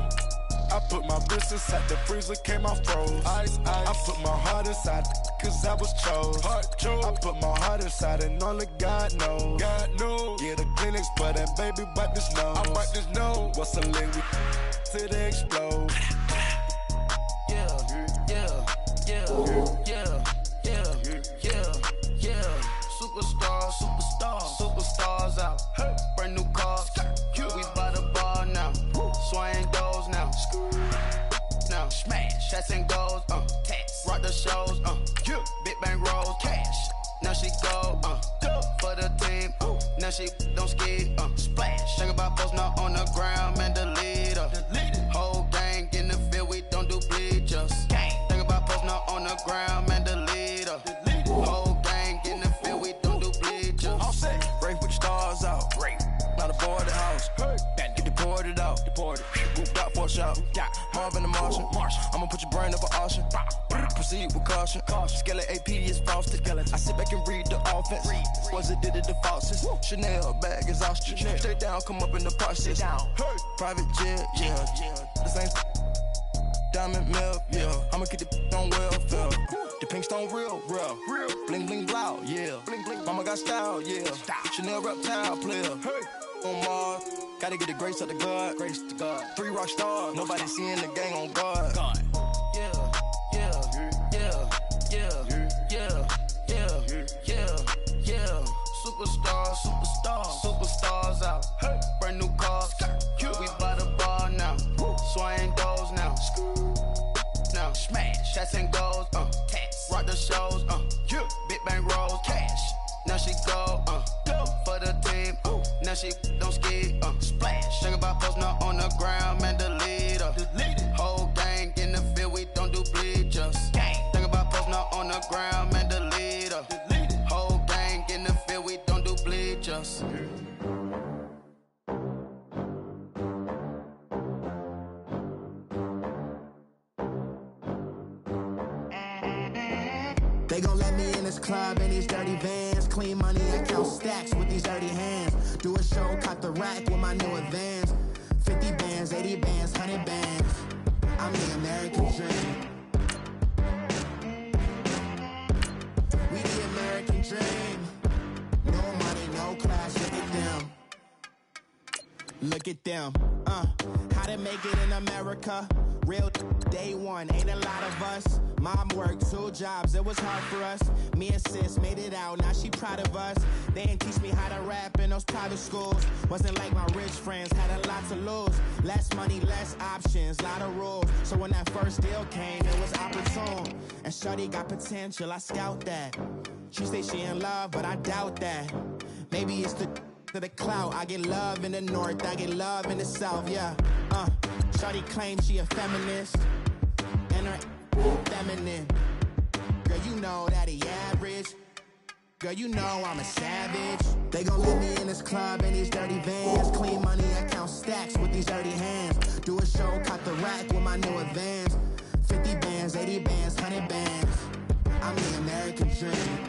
[SPEAKER 12] I put my wrist inside the freezer, came out froze. Ice. I put my heart inside, cause I was chose. I put my heart inside and only God knows. Yeah, the clinics, but that baby bite this nose. I bite this nose. What's a link till they explode?
[SPEAKER 10] Superstars out. Brand new cars. We by the bar now. Swaying doors now. Now smash. Shots and goals. Tax. Rock the shows. Big bang rolls. Cash. Now she go. For the team. Now she don't ski. Splash. Think about posting up on the ground, man, delete her. Whole gang in the field, we don't do bleachers. Think about posting up on the ground, man, delete her. Whole gang in the field, we don't do bleachers.
[SPEAKER 9] All set. Break with the stars out. Break. Not a board the house. Get deported out. Moved out for a shot. Marvin the Martian. I'ma put your brain up an auction. Proceed with caution. Skeleton AP is frosted. I sit back and read the offense. Was it did it the falsest? Chanel bag is ostrich. Stay down, come up in the process. Private jet, yeah. The same diamond milk, yeah. I'ma keep the on welfare. The pink stone real. Bling bling loud, yeah. Mama got style, yeah. Chanel reptile player. On Mars, gotta get the grace of the God. 3 rock stars, nobody seeing the gang on guard. Superstars out. Brand new cars. We by the bar now. Swaying doors now. Now smash. Shots and goals. Tax. Rock the shows. Big bang rolls. Cash. Now she go. For the team. Now she don't ski. Splash. Think about posting up on the ground, man, delete her. Whole gang in the field, we don't do bleachers. Think about posting up on the ground, man, delete her. Whole gang in the field, we don't do bleachers.
[SPEAKER 13] They gon' let me in this club in these dirty vans. Clean money, I count stacks with these dirty hands. Do a show, cut the rack with my new advance. 50 bands, 80 bands, 100 bands. I'm the American dream. We the American dream. No money, no class, look at them. Look at them. How to make it in America? Real day one, ain't a lot of us. Mom worked 2 jobs, it was hard for us. Me and sis made it out, now she proud of us. They didn't teach me how to rap in those private schools. Wasn't like my rich friends, had a lot to lose. Less money, less options, lot of rules. So when that first deal came, it was opportune. And shorty got potential, I scout that. She say she in love, but I doubt that. Maybe it's the clout. I get love in the north, I get love in the south, yeah. Shorty claims she a feminist, and her feminine. Girl, you know that he average. Girl, you know I'm a savage. They gon' let me in this club in these dirty vans. Clean money, I count stacks with these dirty hands. Do a show, cut the rack with my new advance. 50 bands, 80 bands, 100 bands. I'm the American dream.